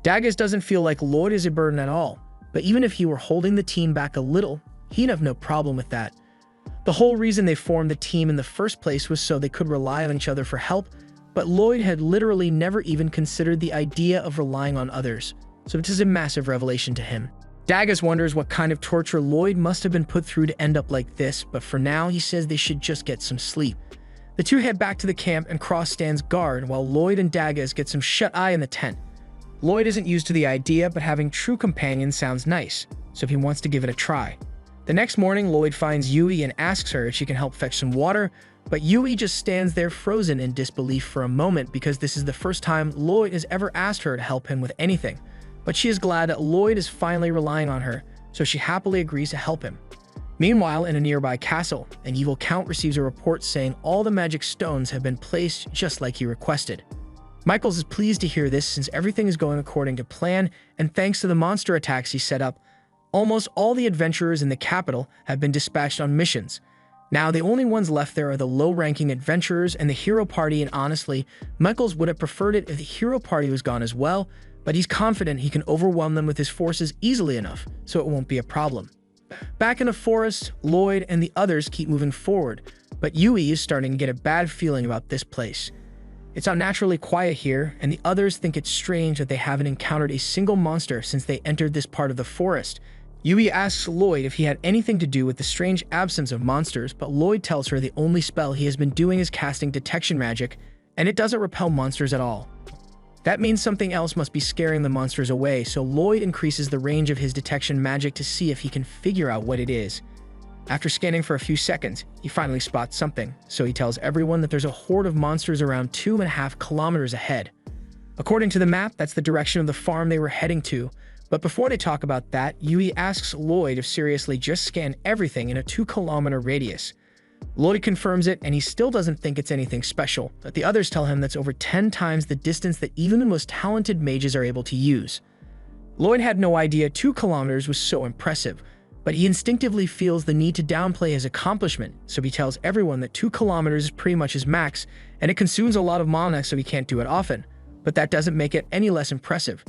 Dagus doesn't feel like Lloyd is a burden at all, but even if he were holding the team back a little, he'd have no problem with that. The whole reason they formed the team in the first place was so they could rely on each other for help, but Lloyd had literally never even considered the idea of relying on others, so it is a massive revelation to him. Dagus wonders what kind of torture Lloyd must have been put through to end up like this, but for now he says they should just get some sleep. The two head back to the camp, and Cross stands guard while Lloyd and Dagus get some shut-eye in the tent. Lloyd isn't used to the idea, but having true companions sounds nice, so he wants to give it a try. The next morning, Lloyd finds Yui and asks her if she can help fetch some water, but Yui just stands there frozen in disbelief for a moment because this is the first time Lloyd has ever asked her to help him with anything. But she is glad that Lloyd is finally relying on her, so she happily agrees to help him. Meanwhile, in a nearby castle, an evil count receives a report saying all the magic stones have been placed just like he requested. Michaels is pleased to hear this since everything is going according to plan, and thanks to the monster attacks he set up, almost all the adventurers in the capital have been dispatched on missions. Now, the only ones left there are the low-ranking adventurers and the hero party, and honestly, Michaels would have preferred it if the hero party was gone as well, but he's confident he can overwhelm them with his forces easily enough, so it won't be a problem. Back in the forest, Lloyd and the others keep moving forward, but Yui is starting to get a bad feeling about this place. It's unnaturally quiet here, and the others think it's strange that they haven't encountered a single monster since they entered this part of the forest. Yui asks Lloyd if he had anything to do with the strange absence of monsters, but Lloyd tells her the only spell he has been doing is casting detection magic, and it doesn't repel monsters at all. That means something else must be scaring the monsters away, so Lloyd increases the range of his detection magic to see if he can figure out what it is. After scanning for a few seconds, he finally spots something, so he tells everyone that there's a horde of monsters around 2.5 kilometers ahead. According to the map, that's the direction of the farm they were heading to, but before they talk about that, Yui asks Lloyd if seriously just scan everything in a 2-kilometer radius. Lloyd confirms it, and he still doesn't think it's anything special, but the others tell him that's over 10 times the distance that even the most talented mages are able to use. Lloyd had no idea 2 kilometers was so impressive, but he instinctively feels the need to downplay his accomplishment, so he tells everyone that 2 kilometers is pretty much his max, and it consumes a lot of mana, so he can't do it often, but that doesn't make it any less impressive.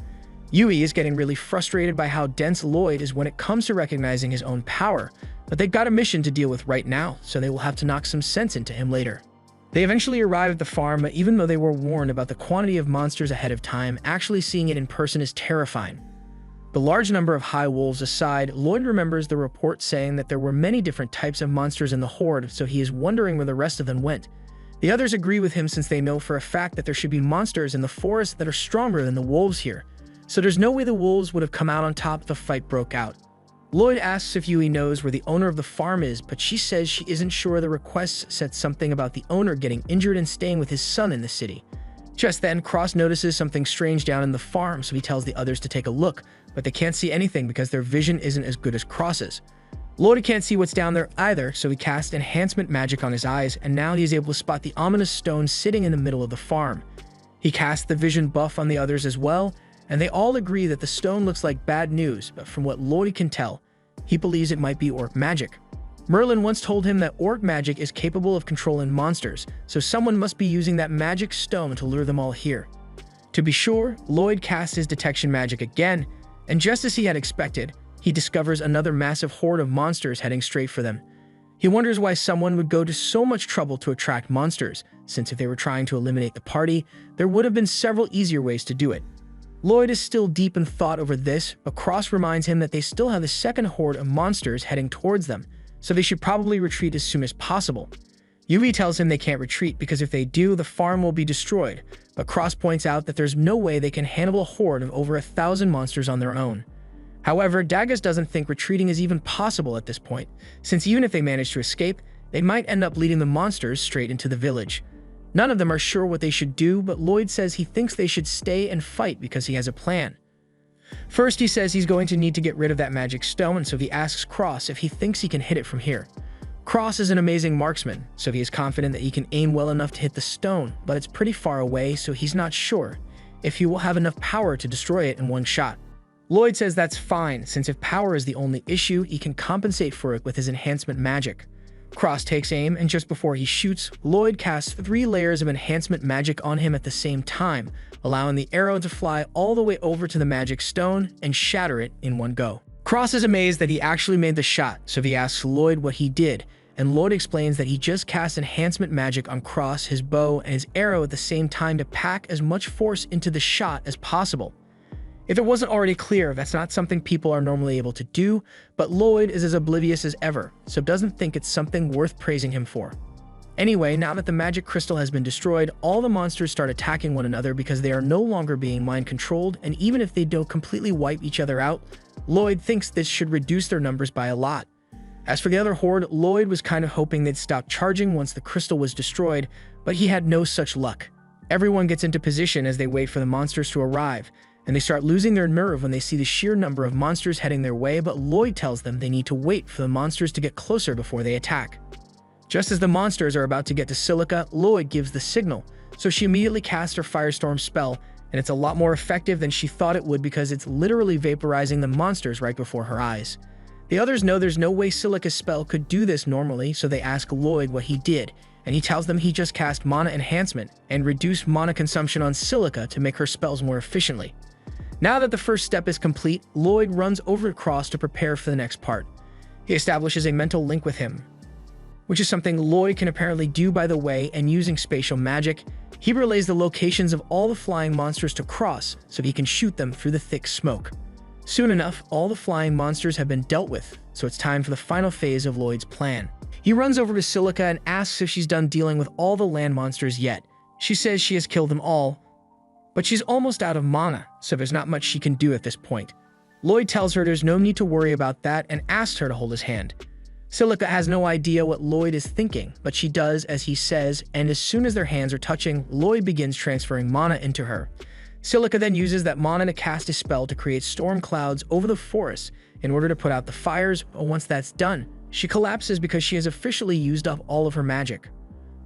Yui is getting really frustrated by how dense Lloyd is when it comes to recognizing his own power, but they've got a mission to deal with right now, so they will have to knock some sense into him later. They eventually arrive at the farm, but even though they were warned about the quantity of monsters ahead of time, actually seeing it in person is terrifying. The large number of high wolves aside, Lloyd remembers the report saying that there were many different types of monsters in the horde, so he is wondering where the rest of them went. The others agree with him since they know for a fact that there should be monsters in the forest that are stronger than the wolves here, so there's no way the wolves would have come out on top if the fight broke out. Lloyd asks if Yui knows where the owner of the farm is, but she says she isn't sure. The request said something about the owner getting injured and staying with his son in the city. Just then, Cross notices something strange down in the farm, so he tells the others to take a look, but they can't see anything because their vision isn't as good as Cross's. Lloyd can't see what's down there either, so he casts enhancement magic on his eyes, and now he is able to spot the ominous stone sitting in the middle of the farm. He casts the vision buff on the others as well, and they all agree that the stone looks like bad news, but from what Lloyd can tell, he believes it might be orc magic. Merlin once told him that orc magic is capable of controlling monsters, so someone must be using that magic stone to lure them all here. To be sure, Lloyd casts his detection magic again, and just as he had expected, he discovers another massive horde of monsters heading straight for them. He wonders why someone would go to so much trouble to attract monsters, since if they were trying to eliminate the party, there would have been several easier ways to do it. Lloyd is still deep in thought over this, but Cross reminds him that they still have the second horde of monsters heading towards them, so they should probably retreat as soon as possible. Yui tells him they can't retreat because if they do, the farm will be destroyed, but Cross points out that there's no way they can handle a horde of over 1,000 monsters on their own. However, Dagus doesn't think retreating is even possible at this point, since even if they manage to escape, they might end up leading the monsters straight into the village. None of them are sure what they should do, but Lloyd says he thinks they should stay and fight because he has a plan. First, he says he's going to need to get rid of that magic stone, so he asks Cross if he thinks he can hit it from here. Cross is an amazing marksman, so he is confident that he can aim well enough to hit the stone, but it's pretty far away, so he's not sure if he will have enough power to destroy it in one shot. Lloyd says that's fine, since if power is the only issue, he can compensate for it with his enhancement magic. Cross takes aim, and just before he shoots, Lloyd casts 3 layers of enhancement magic on him at the same time, allowing the arrow to fly all the way over to the magic stone and shatter it in one go. Cross is amazed that he actually made the shot, so he asks Lloyd what he did, and Lloyd explains that he just cast enhancement magic on Cross, his bow, and his arrow at the same time to pack as much force into the shot as possible. If it wasn't already clear, that's not something people are normally able to do, but Lloyd is as oblivious as ever, so doesn't think it's something worth praising him for. Anyway, now that the magic crystal has been destroyed, all the monsters start attacking one another because they are no longer being mind-controlled, and even if they don't completely wipe each other out, Lloyd thinks this should reduce their numbers by a lot. As for the other horde, Lloyd was kind of hoping they'd stop charging once the crystal was destroyed, but he had no such luck. Everyone gets into position as they wait for the monsters to arrive, and they start losing their nerve when they see the sheer number of monsters heading their way, but Lloyd tells them they need to wait for the monsters to get closer before they attack. Just as the monsters are about to get to Silica, Lloyd gives the signal, so she immediately casts her Firestorm spell, and it's a lot more effective than she thought it would because it's literally vaporizing the monsters right before her eyes. The others know there's no way Silica's spell could do this normally, so they ask Lloyd what he did, and he tells them he just cast mana enhancement and reduced mana consumption on Silica to make her spells more efficiently. Now that the first step is complete, Lloyd runs over to Cross to prepare for the next part. He establishes a mental link with him, which is something Lloyd can apparently do by the way, and using spatial magic, he relays the locations of all the flying monsters to Cross so he can shoot them through the thick smoke. Soon enough, all the flying monsters have been dealt with, so it's time for the final phase of Lloyd's plan. He runs over to Silica and asks if she's done dealing with all the land monsters yet. She says she has killed them all, but she's almost out of mana, so there's not much she can do at this point. Lloyd tells her there's no need to worry about that and asks her to hold his hand. Silica has no idea what Lloyd is thinking, but she does as he says, and as soon as their hands are touching, Lloyd begins transferring mana into her. Silica then uses that mana to cast a spell to create storm clouds over the forest in order to put out the fires, but once that's done, she collapses because she has officially used up all of her magic.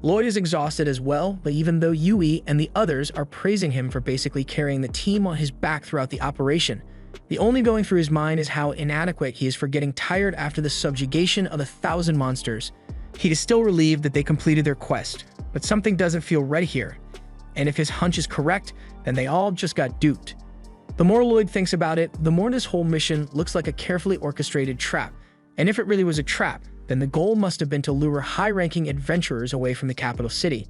Lloyd is exhausted as well, but even though Yui and the others are praising him for basically carrying the team on his back throughout the operation, the only going through his mind is how inadequate he is for getting tired after the subjugation of 1,000 monsters. He is still relieved that they completed their quest, but something doesn't feel right here, and if his hunch is correct, then they all just got duped. The more Lloyd thinks about it, the more this whole mission looks like a carefully orchestrated trap, and if it really was a trap, then the goal must have been to lure high-ranking adventurers away from the capital city.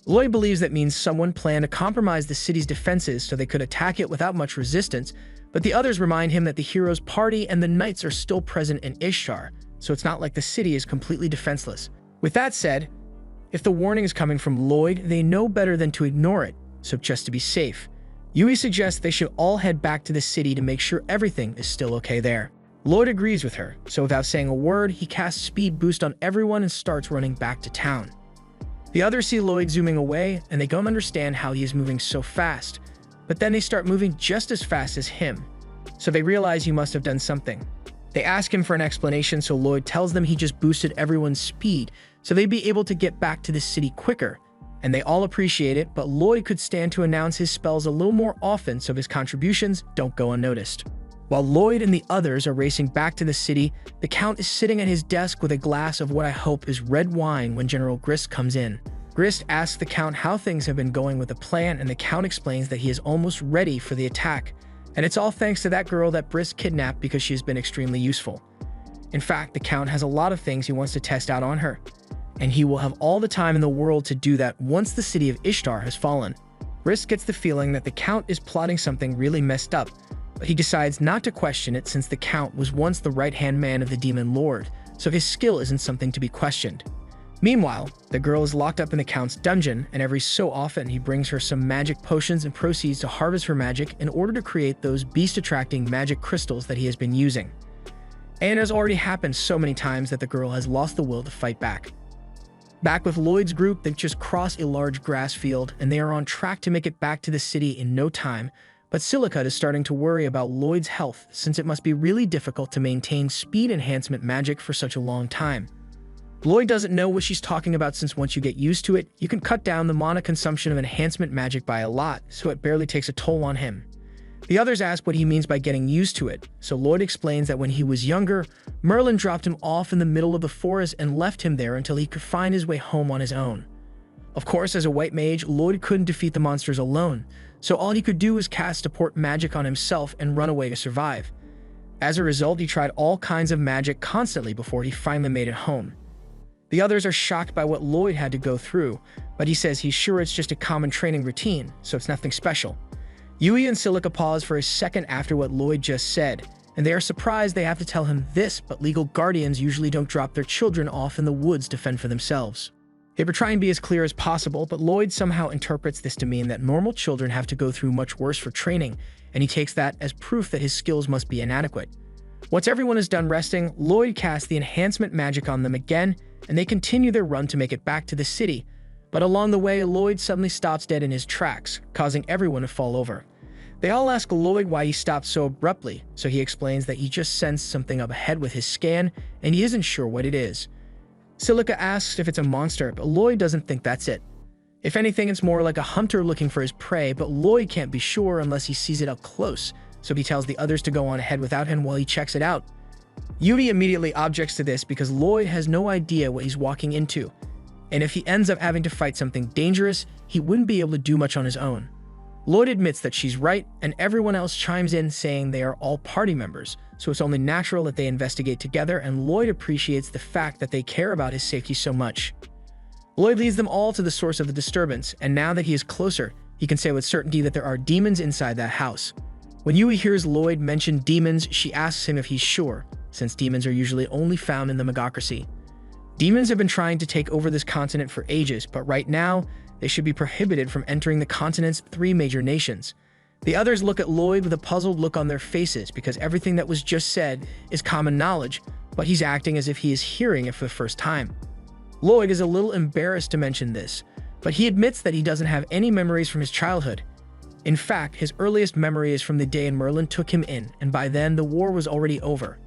Lloyd believes that means someone planned to compromise the city's defenses so they could attack it without much resistance, but the others remind him that the hero's party and the knights are still present in Ishtar, so it's not like the city is completely defenseless. With that said, if the warning is coming from Lloyd, they know better than to ignore it, so just to be safe, Yui suggests they should all head back to the city to make sure everything is still okay there. Lloyd agrees with her, so without saying a word, he casts speed boost on everyone and starts running back to town. The others see Lloyd zooming away, and they don't understand how he is moving so fast, but then they start moving just as fast as him, so they realize he must have done something. They ask him for an explanation, so Lloyd tells them he just boosted everyone's speed so they'd be able to get back to the city quicker, and they all appreciate it, but Lloyd could stand to announce his spells a little more often so his contributions don't go unnoticed. While Lloyd and the others are racing back to the city, the Count is sitting at his desk with a glass of what I hope is red wine when General Grist comes in. Grist asks the Count how things have been going with the plan, and the Count explains that he is almost ready for the attack, and it's all thanks to that girl that Grist kidnapped because she has been extremely useful. In fact, the Count has a lot of things he wants to test out on her, and he will have all the time in the world to do that once the city of Ishtar has fallen. Risk gets the feeling that the Count is plotting something really messed up, but he decides not to question it since the Count was once the right-hand man of the Demon Lord, so his skill isn't something to be questioned. Meanwhile, the girl is locked up in the Count's dungeon, and every so often he brings her some magic potions and proceeds to harvest her magic in order to create those beast-attracting magic crystals that he has been using. And it has already happened so many times that the girl has lost the will to fight back. Back with Lloyd's group, they've just crossed a large grass field, and they are on track to make it back to the city in no time, but Silica is starting to worry about Lloyd's health since it must be really difficult to maintain speed enhancement magic for such a long time. Lloyd doesn't know what she's talking about since once you get used to it, you can cut down the mana consumption of enhancement magic by a lot, so it barely takes a toll on him. The others ask what he means by getting used to it, so Lloyd explains that when he was younger, Merlin dropped him off in the middle of the forest and left him there until he could find his way home on his own. Of course, as a white mage, Lloyd couldn't defeat the monsters alone, so all he could do was cast support magic on himself and run away to survive. As a result, he tried all kinds of magic constantly before he finally made it home. The others are shocked by what Lloyd had to go through, but he says he's sure it's just a common training routine, so it's nothing special. Yui and Silica pause for a second after what Lloyd just said, and they are surprised they have to tell him this, but legal guardians usually don't drop their children off in the woods to fend for themselves. They were trying to be as clear as possible, but Lloyd somehow interprets this to mean that normal children have to go through much worse for training, and he takes that as proof that his skills must be inadequate. Once everyone is done resting, Lloyd casts the enhancement magic on them again, and they continue their run to make it back to the city. But along the way, Lloyd suddenly stops dead in his tracks, causing everyone to fall over. They all ask Lloyd why he stopped so abruptly, so he explains that he just sensed something up ahead with his scan, and he isn't sure what it is. Silica asks if it's a monster, but Lloyd doesn't think that's it. If anything, it's more like a hunter looking for his prey, but Lloyd can't be sure unless he sees it up close, so he tells the others to go on ahead without him while he checks it out. Yuri immediately objects to this because Lloyd has no idea what he's walking into, and if he ends up having to fight something dangerous, he wouldn't be able to do much on his own. Lloyd admits that she's right, and everyone else chimes in saying they are all party members, so it's only natural that they investigate together, and Lloyd appreciates the fact that they care about his safety so much. Lloyd leads them all to the source of the disturbance, and now that he is closer, he can say with certainty that there are demons inside that house. When Yui hears Lloyd mention demons, she asks him if he's sure, since demons are usually only found in the Magocracy. Demons have been trying to take over this continent for ages, but right now, they should be prohibited from entering the continent's 3 major nations. The others look at Lloyd with a puzzled look on their faces because everything that was just said is common knowledge, but he's acting as if he is hearing it for the first time. Lloyd is a little embarrassed to mention this, but he admits that he doesn't have any memories from his childhood. In fact, his earliest memory is from the day Merlin took him in, and by then the war was already over.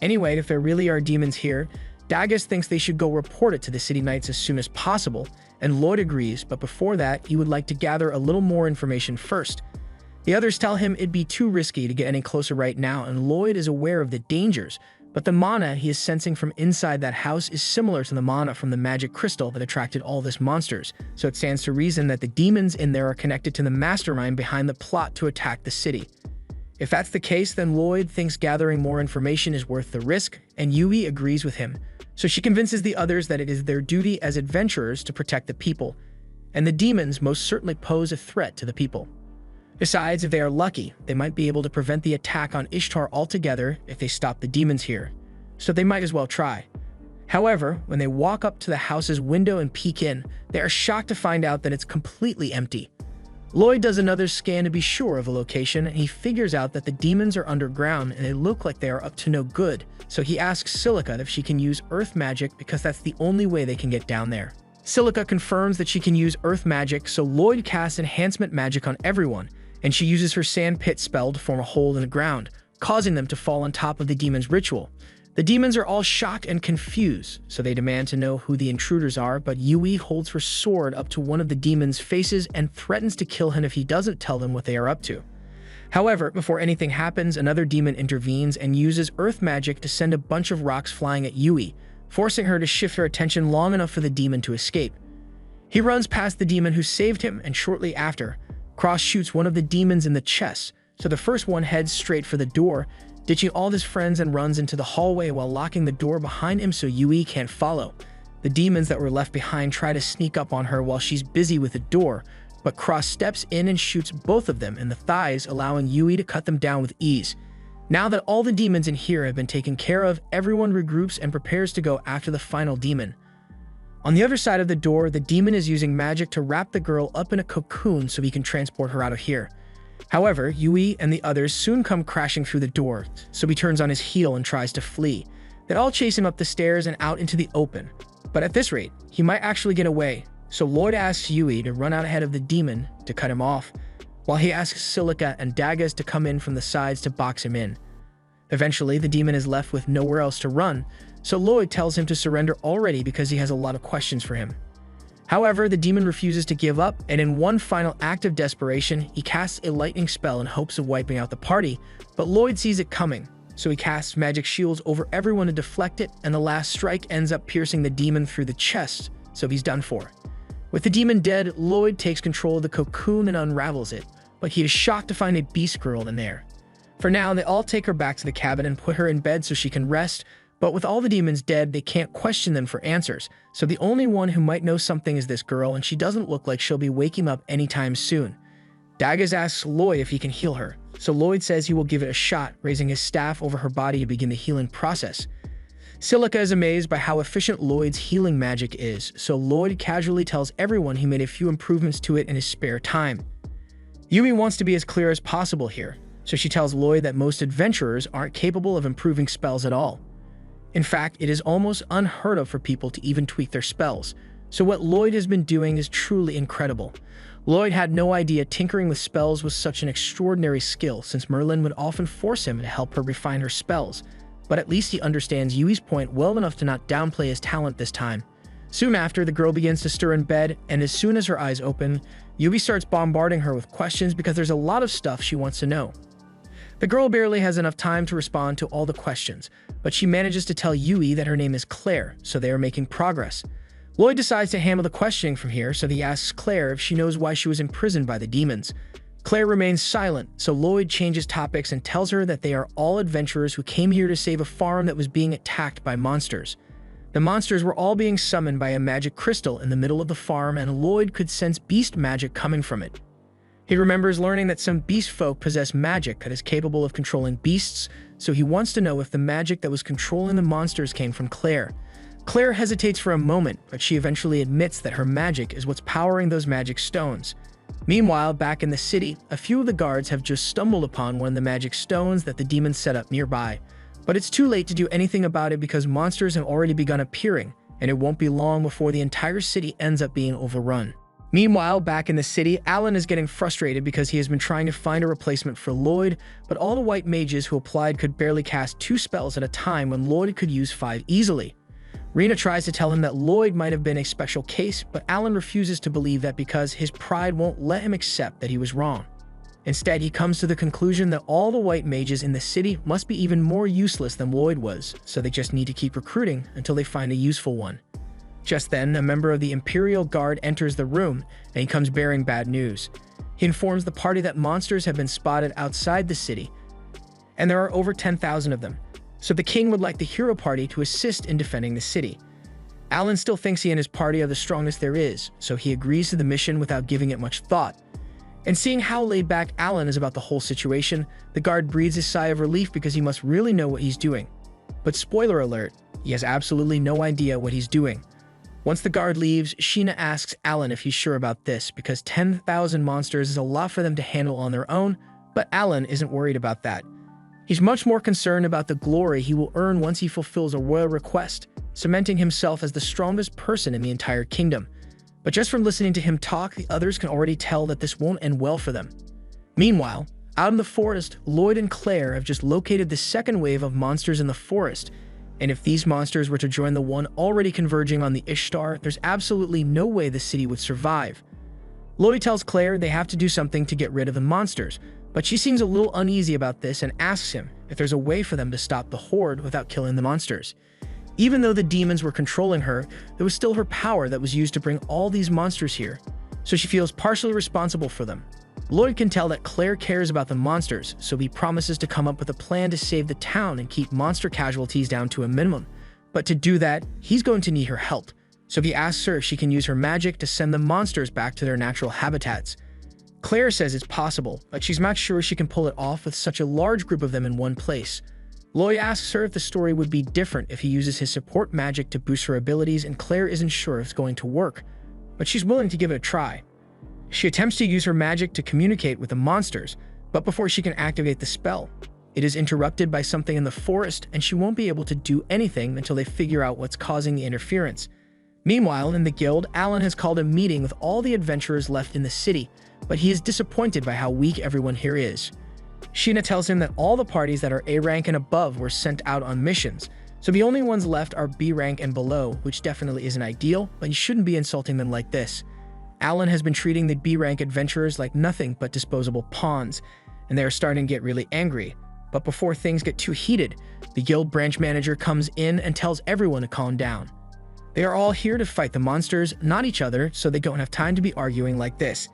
Anyway, if there really are demons here, Dagus thinks they should go report it to the City Knights as soon as possible, and Lloyd agrees, but before that, he would like to gather a little more information first. The others tell him it'd be too risky to get any closer right now, and Lloyd is aware of the dangers, but the mana he is sensing from inside that house is similar to the mana from the magic crystal that attracted all these monsters, so it stands to reason that the demons in there are connected to the mastermind behind the plot to attack the city. If that's the case, then Lloyd thinks gathering more information is worth the risk, and Yui agrees with him, so she convinces the others that it is their duty as adventurers to protect the people, and the demons most certainly pose a threat to the people. Besides, if they are lucky, they might be able to prevent the attack on Ishtar altogether if they stop the demons here, so they might as well try. However, when they walk up to the house's window and peek in, they are shocked to find out that it's completely empty. Lloyd does another scan to be sure of the location, and he figures out that the demons are underground and they look like they are up to no good, so he asks Silica if she can use earth magic because that's the only way they can get down there. Silica confirms that she can use earth magic, so Lloyd casts enhancement magic on everyone, and she uses her sand pit spell to form a hole in the ground, causing them to fall on top of the demon's ritual. The demons are all shocked and confused, so they demand to know who the intruders are, but Yui holds her sword up to one of the demon's faces and threatens to kill him if he doesn't tell them what they are up to. However, before anything happens, another demon intervenes and uses earth magic to send a bunch of rocks flying at Yui, forcing her to shift her attention long enough for the demon to escape. He runs past the demon who saved him, and shortly after, Cross shoots one of the demons in the chest, so the first one heads straight for the door, ditching all his friends and runs into the hallway while locking the door behind him so Yui can't follow. The demons that were left behind try to sneak up on her while she's busy with the door, but Cross steps in and shoots both of them in the thighs, allowing Yui to cut them down with ease. Now that all the demons in here have been taken care of, everyone regroups and prepares to go after the final demon. On the other side of the door, the demon is using magic to wrap the girl up in a cocoon so he can transport her out of here. However, Yui and the others soon come crashing through the door, so he turns on his heel and tries to flee. They all chase him up the stairs and out into the open. But at this rate, he might actually get away, so Lloyd asks Yui to run out ahead of the demon to cut him off, while he asks Silica and Dagas to come in from the sides to box him in. Eventually, the demon is left with nowhere else to run, so Lloyd tells him to surrender already because he has a lot of questions for him. However, the demon refuses to give up, and in one final act of desperation, he casts a lightning spell in hopes of wiping out the party, but Lloyd sees it coming, so he casts magic shields over everyone to deflect it, and the last strike ends up piercing the demon through the chest, so he's done for. With the demon dead, Lloyd takes control of the cocoon and unravels it, but he is shocked to find a beast girl in there. For now, they all take her back to the cabin and put her in bed so she can rest, but with all the demons dead, they can't question them for answers, so the only one who might know something is this girl, and she doesn't look like she'll be waking up anytime soon. Dagas asks Lloyd if he can heal her, so Lloyd says he will give it a shot, raising his staff over her body to begin the healing process. Silica is amazed by how efficient Lloyd's healing magic is, so Lloyd casually tells everyone he made a few improvements to it in his spare time. Yui wants to be as clear as possible here, so she tells Lloyd that most adventurers aren't capable of improving spells at all. In fact, it is almost unheard of for people to even tweak their spells, so what Lloyd has been doing is truly incredible. Lloyd had no idea tinkering with spells was such an extraordinary skill, since Merlin would often force him to help her refine her spells, but at least he understands Yui's point well enough to not downplay his talent this time. Soon after, the girl begins to stir in bed, and as soon as her eyes open, Yui starts bombarding her with questions because there's a lot of stuff she wants to know. The girl barely has enough time to respond to all the questions, but she manages to tell Yui that her name is Claire, so they are making progress. Lloyd decides to handle the questioning from here, so he asks Claire if she knows why she was imprisoned by the demons. Claire remains silent, so Lloyd changes topics and tells her that they are all adventurers who came here to save a farm that was being attacked by monsters. The monsters were all being summoned by a magic crystal in the middle of the farm, and Lloyd could sense beast magic coming from it. He remembers learning that some beast folk possess magic that is capable of controlling beasts, so he wants to know if the magic that was controlling the monsters came from Claire. Claire hesitates for a moment, but she eventually admits that her magic is what's powering those magic stones. Meanwhile, back in the city, a few of the guards have just stumbled upon one of the magic stones that the demons set up nearby. But it's too late to do anything about it because monsters have already begun appearing, and it won't be long before the entire city ends up being overrun. Meanwhile, back in the city, Alan is getting frustrated because he has been trying to find a replacement for Lloyd, but all the white mages who applied could barely cast 2 spells at a time when Lloyd could use 5 easily. Rena tries to tell him that Lloyd might have been a special case, but Alan refuses to believe that because his pride won't let him accept that he was wrong. Instead, he comes to the conclusion that all the white mages in the city must be even more useless than Lloyd was, so they just need to keep recruiting until they find a useful one. Just then, a member of the Imperial Guard enters the room, and he comes bearing bad news. He informs the party that monsters have been spotted outside the city, and there are over 10,000 of them, so the king would like the hero party to assist in defending the city. Alan still thinks he and his party are the strongest there is, so he agrees to the mission without giving it much thought. And seeing how laid back Alan is about the whole situation, the guard breathes a sigh of relief because he must really know what he's doing. But spoiler alert, he has absolutely no idea what he's doing. Once the guard leaves, Sheena asks Alan if he's sure about this because 10,000 monsters is a lot for them to handle on their own, but Alan isn't worried about that. He's much more concerned about the glory he will earn once he fulfills a royal request, cementing himself as the strongest person in the entire kingdom. But just from listening to him talk, the others can already tell that this won't end well for them. Meanwhile, out in the forest, Lloyd and Claire have just located the second wave of monsters in the forest, and if these monsters were to join the one already converging on the Ishtar, there's absolutely no way the city would survive. Lloyd tells Claire they have to do something to get rid of the monsters, but she seems a little uneasy about this and asks him if there's a way for them to stop the horde without killing the monsters. Even though the demons were controlling her, there was still her power that was used to bring all these monsters here, so she feels partially responsible for them. Lloyd can tell that Claire cares about the monsters, so he promises to come up with a plan to save the town and keep monster casualties down to a minimum. But to do that, he's going to need her help, so he asks her if she can use her magic to send the monsters back to their natural habitats. Claire says it's possible, but she's not sure she can pull it off with such a large group of them in one place. Lloyd asks her if the story would be different if he uses his support magic to boost her abilities, and Claire isn't sure if it's going to work, but she's willing to give it a try. She attempts to use her magic to communicate with the monsters, but before she can activate the spell, it is interrupted by something in the forest, and she won't be able to do anything until they figure out what's causing the interference. Meanwhile, in the guild, Alan has called a meeting with all the adventurers left in the city, but he is disappointed by how weak everyone here is. Sheena tells him that all the parties that are A rank and above were sent out on missions, so the only ones left are B rank and below, which definitely isn't ideal, but you shouldn't be insulting them like this. Alan has been treating the B rank adventurers like nothing but disposable pawns, and they are starting to get really angry. But before things get too heated, the guild branch manager comes in and tells everyone to calm down. They are all here to fight the monsters, not each other, so they don't have time to be arguing like this.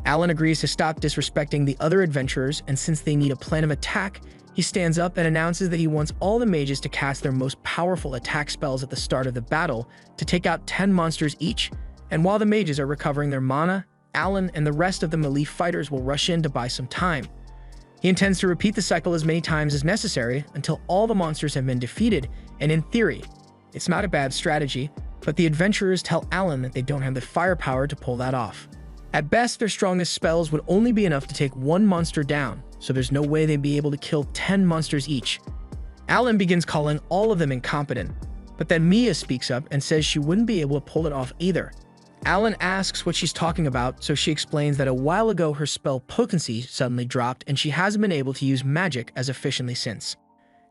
Alan agrees to stop disrespecting the other adventurers, and since they need a plan of attack, he stands up and announces that he wants all the mages to cast their most powerful attack spells at the start of the battle to take out 10 monsters each, and while the mages are recovering their mana, Alan and the rest of the melee fighters will rush in to buy some time. He intends to repeat the cycle as many times as necessary until all the monsters have been defeated, and in theory, it's not a bad strategy, but the adventurers tell Alan that they don't have the firepower to pull that off. At best, their strongest spells would only be enough to take one monster down, so there's no way they'd be able to kill 10 monsters each. Alan begins calling all of them incompetent, but then Mia speaks up and says she wouldn't be able to pull it off either. Alan asks what she's talking about, so she explains that a while ago her spell potency suddenly dropped and she hasn't been able to use magic as efficiently since.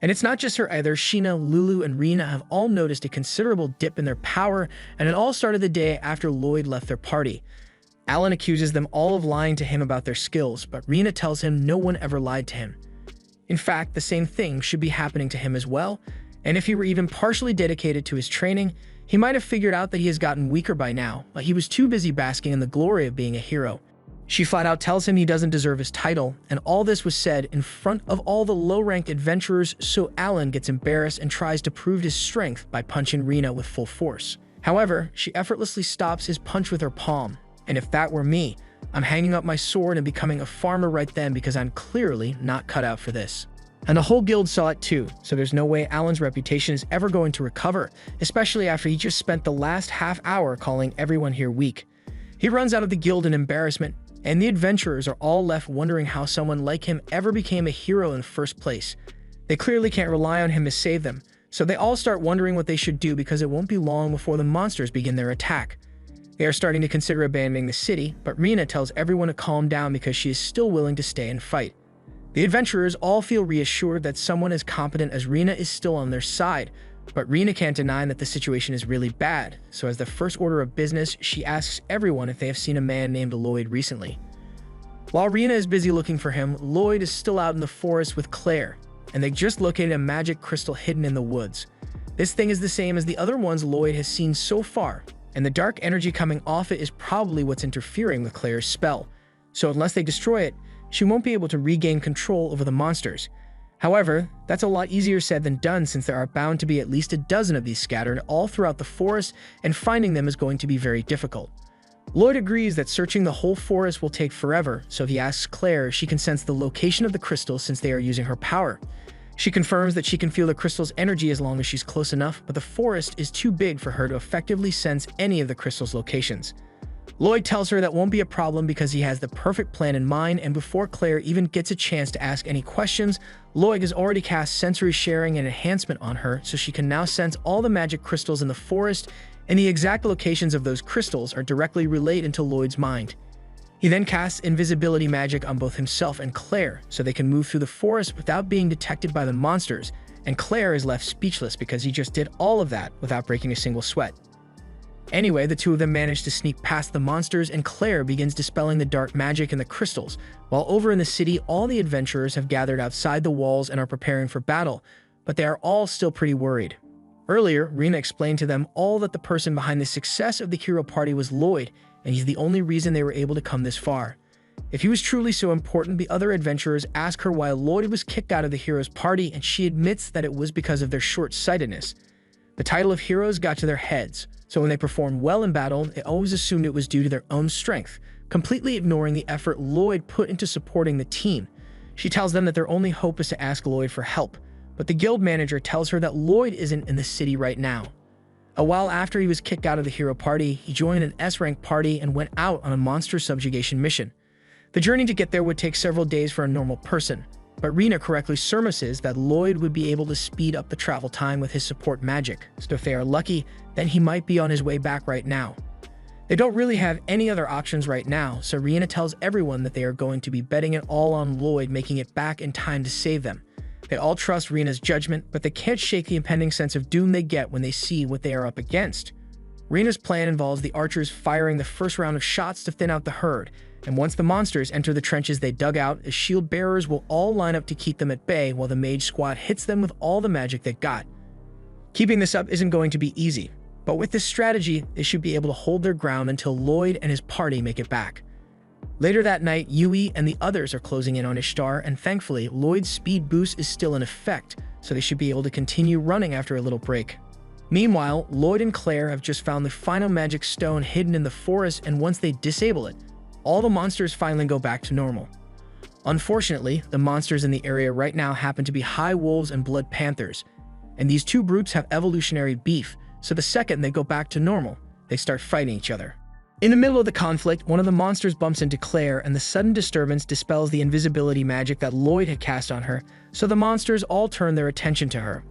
And it's not just her either. Sheena, Lulu, and Rena have all noticed a considerable dip in their power, and it all started the day after Lloyd left their party. Alan accuses them all of lying to him about their skills, but Rena tells him no one ever lied to him. In fact, the same thing should be happening to him as well, and if he were even partially dedicated to his training, he might have figured out that he has gotten weaker by now, but he was too busy basking in the glory of being a hero. She flat out tells him he doesn't deserve his title, and all this was said in front of all the low-ranked adventurers, so Alan gets embarrassed and tries to prove his strength by punching Rena with full force. However, she effortlessly stops his punch with her palm, and if that were me, I'm hanging up my sword and becoming a farmer right then because I'm clearly not cut out for this. And the whole guild saw it too, so there's no way Alan's reputation is ever going to recover, especially after he just spent the last half hour calling everyone here weak. He runs out of the guild in embarrassment, and the adventurers are all left wondering how someone like him ever became a hero in the first place. They clearly can't rely on him to save them, so they all start wondering what they should do because it won't be long before the monsters begin their attack. They are starting to consider abandoning the city, but Rena tells everyone to calm down because she is still willing to stay and fight. The adventurers all feel reassured that someone as competent as Rena is still on their side, but Rena can't deny that the situation is really bad, so as the first order of business, she asks everyone if they have seen a man named Lloyd recently. While Rena is busy looking for him, Lloyd is still out in the forest with Claire, and they just located a magic crystal hidden in the woods. This thing is the same as the other ones Lloyd has seen so far, and the dark energy coming off it is probably what's interfering with Claire's spell, so unless they destroy it, she won't be able to regain control over the monsters. However, that's a lot easier said than done since there are bound to be at least a dozen of these scattered all throughout the forest, and finding them is going to be very difficult. Lloyd agrees that searching the whole forest will take forever, so he asks Claire if she can sense the location of the crystals since they are using her power. She confirms that she can feel the crystal's energy as long as she's close enough, but the forest is too big for her to effectively sense any of the crystal's locations. Lloyd tells her that won't be a problem because he has the perfect plan in mind, and before Claire even gets a chance to ask any questions, Lloyd has already cast sensory sharing and enhancement on her, so she can now sense all the magic crystals in the forest, and the exact locations of those crystals are directly relayed into Lloyd's mind. He then casts invisibility magic on both himself and Claire, so they can move through the forest without being detected by the monsters, and Claire is left speechless because he just did all of that without breaking a single sweat. Anyway, the two of them manage to sneak past the monsters, and Claire begins dispelling the dark magic in the crystals, while over in the city, all the adventurers have gathered outside the walls and are preparing for battle, but they are all still pretty worried. Earlier, Rena explained to them all that the person behind the success of the hero party was Lloyd, and he's the only reason they were able to come this far. If he was truly so important, the other adventurers ask her why Lloyd was kicked out of the heroes' party, and she admits that it was because of their short-sightedness. The title of heroes got to their heads, So when they performed well in battle, they always assumed it was due to their own strength, completely ignoring the effort Lloyd put into supporting the team. She tells them that their only hope is to ask Lloyd for help, but the guild manager tells her that Lloyd isn't in the city right now. A while after he was kicked out of the hero party, he joined an S-rank party and went out on a monster subjugation mission. The journey to get there would take several days for a normal person, but Rena correctly surmises that Lloyd would be able to speed up the travel time with his support magic, so if they are lucky, then he might be on his way back right now. They don't really have any other options right now, so Rena tells everyone that they are going to be betting it all on Lloyd making it back in time to save them. They all trust Rena's judgment, but they can't shake the impending sense of doom they get when they see what they are up against. Rena's plan involves the archers firing the first round of shots to thin out the herd, and once the monsters enter the trenches they dug out, the shield bearers will all line up to keep them at bay while the mage squad hits them with all the magic they got. Keeping this up isn't going to be easy, but with this strategy, they should be able to hold their ground until Lloyd and his party make it back. Later that night, Yui and the others are closing in on Ishtar, and thankfully, Lloyd's speed boost is still in effect, so they should be able to continue running after a little break. Meanwhile, Lloyd and Claire have just found the final magic stone hidden in the forest, and once they disable it, all the monsters finally go back to normal. Unfortunately, the monsters in the area right now happen to be high wolves and blood panthers, and these two brutes have evolutionary beef, so the second they go back to normal, they start fighting each other. In the middle of the conflict, one of the monsters bumps into Claire, and the sudden disturbance dispels the invisibility magic that Lloyd had cast on her, so the monsters all turn their attention to her.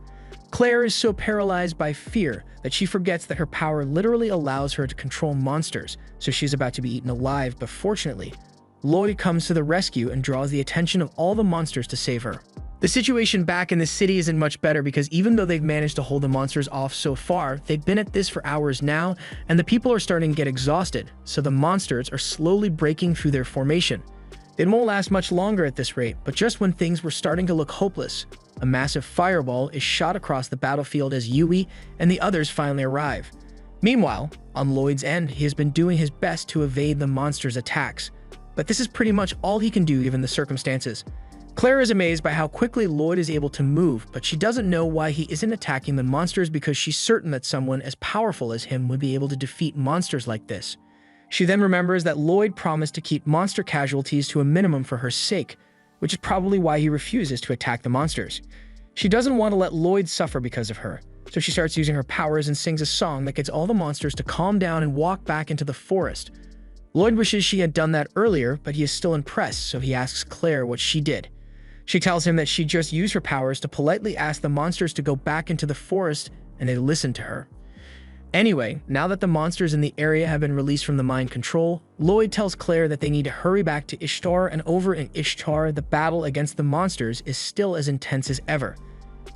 Claire is so paralyzed by fear that she forgets that her power literally allows her to control monsters, so she's about to be eaten alive, but fortunately, Lloyd comes to the rescue and draws the attention of all the monsters to save her. The situation back in the city isn't much better because even though they've managed to hold the monsters off so far, they've been at this for hours now, and the people are starting to get exhausted, so the monsters are slowly breaking through their formation. It won't last much longer at this rate, but just when things were starting to look hopeless, a massive fireball is shot across the battlefield as Yui and the others finally arrive. Meanwhile, on Lloyd's end, he has been doing his best to evade the monsters' attacks, but this is pretty much all he can do given the circumstances. Claire is amazed by how quickly Lloyd is able to move, but she doesn't know why he isn't attacking the monsters because she's certain that someone as powerful as him would be able to defeat monsters like this. She then remembers that Lloyd promised to keep monster casualties to a minimum for her sake, which is probably why he refuses to attack the monsters. She doesn't want to let Lloyd suffer because of her, so she starts using her powers and sings a song that gets all the monsters to calm down and walk back into the forest. Lloyd wishes she had done that earlier, but he is still impressed, so he asks Claire what she did. She tells him that she just used her powers to politely ask the monsters to go back into the forest, and they listened to her. Anyway, now that the monsters in the area have been released from the mind control, Lloyd tells Claire that they need to hurry back to Ishtar, and over in Ishtar, the battle against the monsters is still as intense as ever.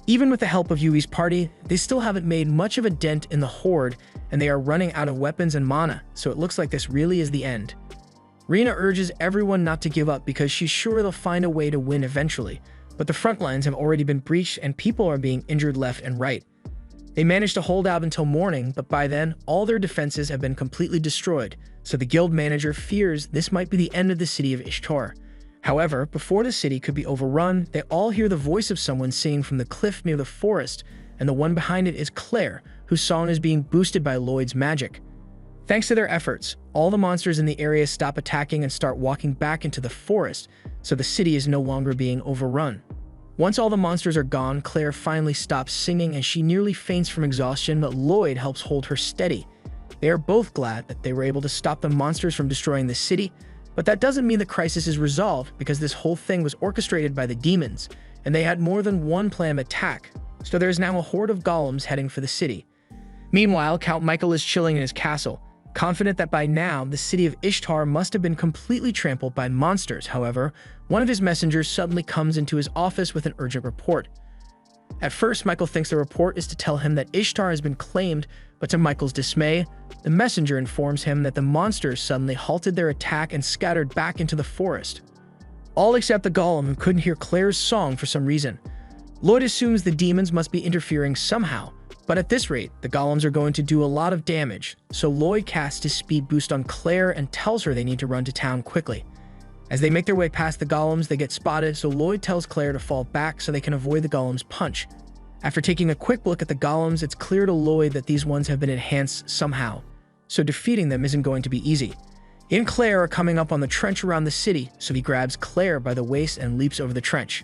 Even with the help of Yui's party, they still haven't made much of a dent in the horde, and they are running out of weapons and mana, so it looks like this really is the end. Rena urges everyone not to give up because she's sure they'll find a way to win eventually, but the front lines have already been breached and people are being injured left and right. They managed to hold out until morning, but by then, all their defenses have been completely destroyed, so the guild manager fears this might be the end of the city of Ishtar. However, before the city could be overrun, they all hear the voice of someone singing from the cliff near the forest, and the one behind it is Claire, whose song is being boosted by Lloyd's magic. Thanks to their efforts, all the monsters in the area stop attacking and start walking back into the forest, so the city is no longer being overrun. Once all the monsters are gone, Claire finally stops singing and she nearly faints from exhaustion, but Lloyd helps hold her steady. They are both glad that they were able to stop the monsters from destroying the city, but that doesn't mean the crisis is resolved because this whole thing was orchestrated by the demons, and they had more than one planned attack, so there is now a horde of golems heading for the city. Meanwhile, Count Michael is chilling in his castle, confident that by now the city of Ishtar must have been completely trampled by monsters. However, one of his messengers suddenly comes into his office with an urgent report. At first, Michael thinks the report is to tell him that Ishtar has been claimed, but to Michael's dismay, the messenger informs him that the monsters suddenly halted their attack and scattered back into the forest. All except the golem, who couldn't hear Claire's song for some reason. Lloyd assumes the demons must be interfering somehow, but at this rate, the golems are going to do a lot of damage, so Lloyd casts his speed boost on Claire and tells her they need to run to town quickly. As they make their way past the golems, they get spotted, so Lloyd tells Claire to fall back so they can avoid the golem's punch. After taking a quick look at the golems, it's clear to Lloyd that these ones have been enhanced somehow, so defeating them isn't going to be easy. He and Claire are coming up on the trench around the city, so he grabs Claire by the waist and leaps over the trench.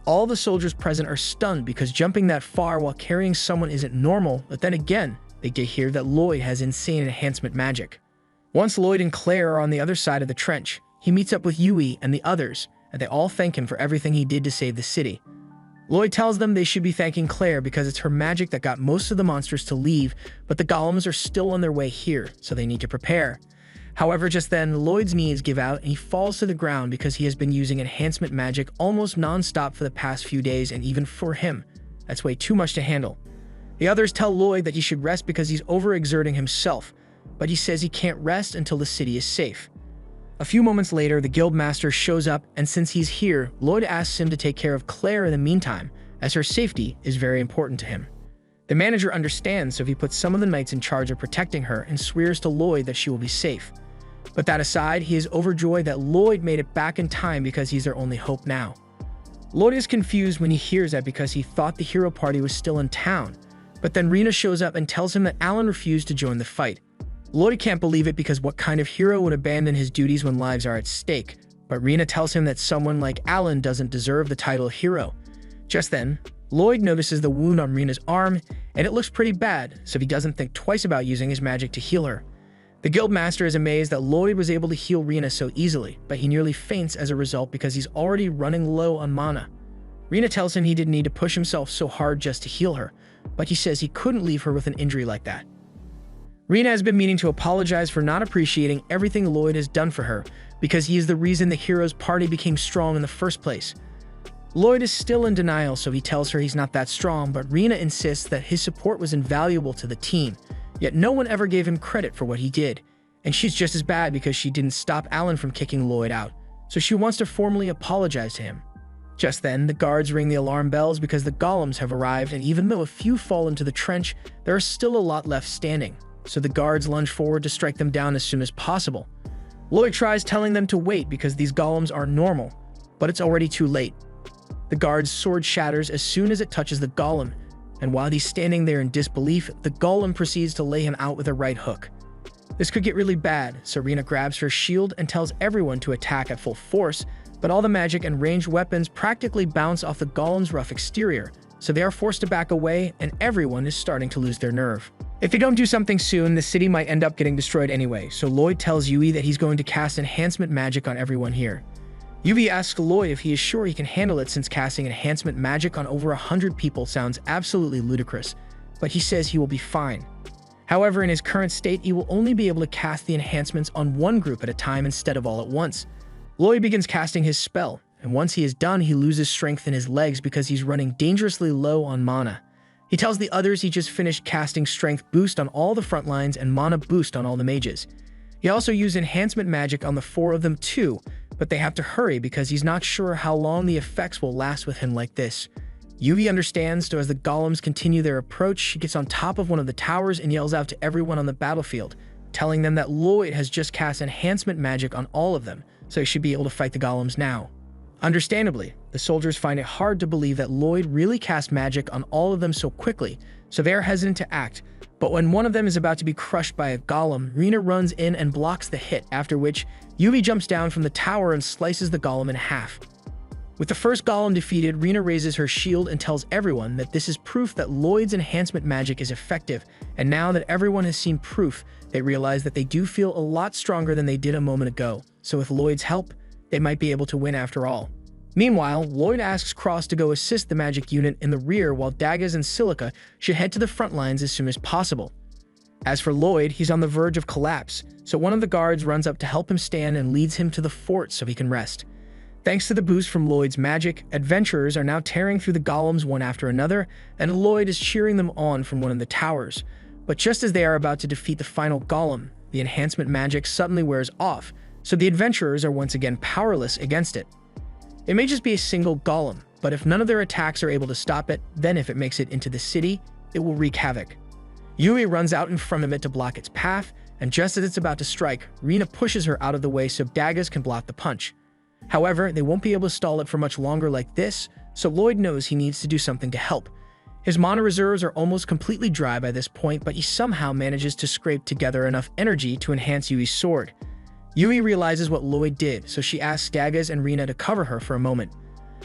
All the soldiers present are stunned because jumping that far while carrying someone isn't normal, but then again, they get hear that Lloyd has insane enhancement magic. Once Lloyd and Claire are on the other side of the trench, he meets up with Yui and the others, and they all thank him for everything he did to save the city. Lloyd tells them they should be thanking Claire because it's her magic that got most of the monsters to leave, but the golems are still on their way here, so they need to prepare. However, just then, Lloyd's knees give out and he falls to the ground because he has been using enhancement magic almost non-stop for the past few days, and even for him, that's way too much to handle. The others tell Lloyd that he should rest because he's overexerting himself, but he says he can't rest until the city is safe. A few moments later, the guildmaster shows up, and since he's here, Lloyd asks him to take care of Claire in the meantime, as her safety is very important to him. The manager understands, so he puts some of the knights in charge of protecting her and swears to Lloyd that she will be safe. But that aside, he is overjoyed that Lloyd made it back in time because he's their only hope now. Lloyd is confused when he hears that because he thought the hero party was still in town, but then Rena shows up and tells him that Alan refused to join the fight. Lloyd can't believe it because what kind of hero would abandon his duties when lives are at stake, but Rena tells him that someone like Alan doesn't deserve the title hero. Just then, Lloyd notices the wound on Rena's arm, and it looks pretty bad, so he doesn't think twice about using his magic to heal her. The guildmaster is amazed that Lloyd was able to heal Rena so easily, but he nearly faints as a result because he's already running low on mana. Rena tells him he didn't need to push himself so hard just to heal her, but he says he couldn't leave her with an injury like that. Rena has been meaning to apologize for not appreciating everything Lloyd has done for her, because he is the reason the heroes' party became strong in the first place. Lloyd is still in denial, so he tells her he's not that strong, but Rena insists that his support was invaluable to the team, yet no one ever gave him credit for what he did, and she's just as bad because she didn't stop Alan from kicking Lloyd out, so she wants to formally apologize to him. Just then, the guards ring the alarm bells because the golems have arrived, and even though a few fall into the trench, there are still a lot left standing, so the guards lunge forward to strike them down as soon as possible. Lloyd tries telling them to wait because these golems are normal, but it's already too late. The guard's sword shatters as soon as it touches the golem, and while he's standing there in disbelief, the golem proceeds to lay him out with a right hook. This could get really bad, so Rena grabs her shield and tells everyone to attack at full force, but all the magic and ranged weapons practically bounce off the golem's rough exterior, so they are forced to back away, and everyone is starting to lose their nerve. If they don't do something soon, the city might end up getting destroyed anyway, so Lloyd tells Yui that he's going to cast enhancement magic on everyone here. Yui asks Lloyd if he is sure he can handle it since casting enhancement magic on over 100 people sounds absolutely ludicrous, but he says he will be fine. However, in his current state, he will only be able to cast the enhancements on one group at a time instead of all at once. Lloyd begins casting his spell, and once he is done, he loses strength in his legs because he's running dangerously low on mana. He tells the others he just finished casting strength boost on all the front lines and mana boost on all the mages. He also used enhancement magic on the 4 of them too, but they have to hurry because he's not sure how long the effects will last with him like this. Yui understands, so as the golems continue their approach, she gets on top of one of the towers and yells out to everyone on the battlefield, telling them that Lloyd has just cast enhancement magic on all of them, so he should be able to fight the golems now. Understandably, the soldiers find it hard to believe that Lloyd really cast magic on all of them so quickly, so they are hesitant to act. But when one of them is about to be crushed by a golem, Rena runs in and blocks the hit, after which Yui jumps down from the tower and slices the golem in half. With the first golem defeated, Rena raises her shield and tells everyone that this is proof that Lloyd's enhancement magic is effective, and now that everyone has seen proof, they realize that they do feel a lot stronger than they did a moment ago, so with Lloyd's help, they might be able to win after all. Meanwhile, Lloyd asks Cross to go assist the magic unit in the rear while Daggers and Silica should head to the front lines as soon as possible. As for Lloyd, he's on the verge of collapse, so one of the guards runs up to help him stand and leads him to the fort so he can rest. Thanks to the boost from Lloyd's magic, adventurers are now tearing through the golems one after another, and Lloyd is cheering them on from one of the towers. But just as they are about to defeat the final golem, the enhancement magic suddenly wears off, so the adventurers are once again powerless against it. It may just be a single golem, but if none of their attacks are able to stop it, then if it makes it into the city, it will wreak havoc. Yui runs out in front of it to block its path, and just as it's about to strike, Rena pushes her out of the way so Daggers can block the punch. However, they won't be able to stall it for much longer like this, so Lloyd knows he needs to do something to help. His mana reserves are almost completely dry by this point, but he somehow manages to scrape together enough energy to enhance Yui's sword. Yui realizes what Lloyd did, so she asks Dagas and Rina to cover her for a moment.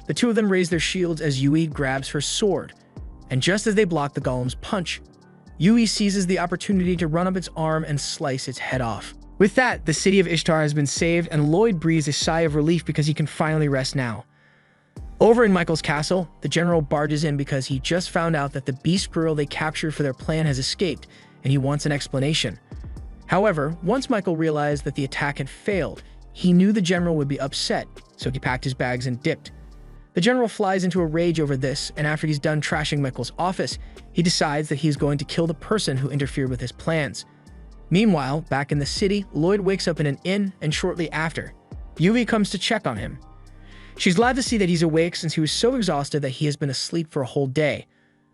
The two of them raise their shields as Yui grabs her sword, and just as they block the golem's punch, Yui seizes the opportunity to run up its arm and slice its head off. With that, the city of Ishtar has been saved, and Lloyd breathes a sigh of relief because he can finally rest now. Over in Michael's castle, the general barges in because he just found out that the beast girl they captured for their plan has escaped, and he wants an explanation. However, once Michael realized that the attack had failed, he knew the general would be upset, so he packed his bags and dipped. The general flies into a rage over this, and after he's done trashing Michael's office, he decides that he's going to kill the person who interfered with his plans. Meanwhile, back in the city, Lloyd wakes up in an inn, and shortly after, Yui comes to check on him. She's glad to see that he's awake since he was so exhausted that he has been asleep for a whole day.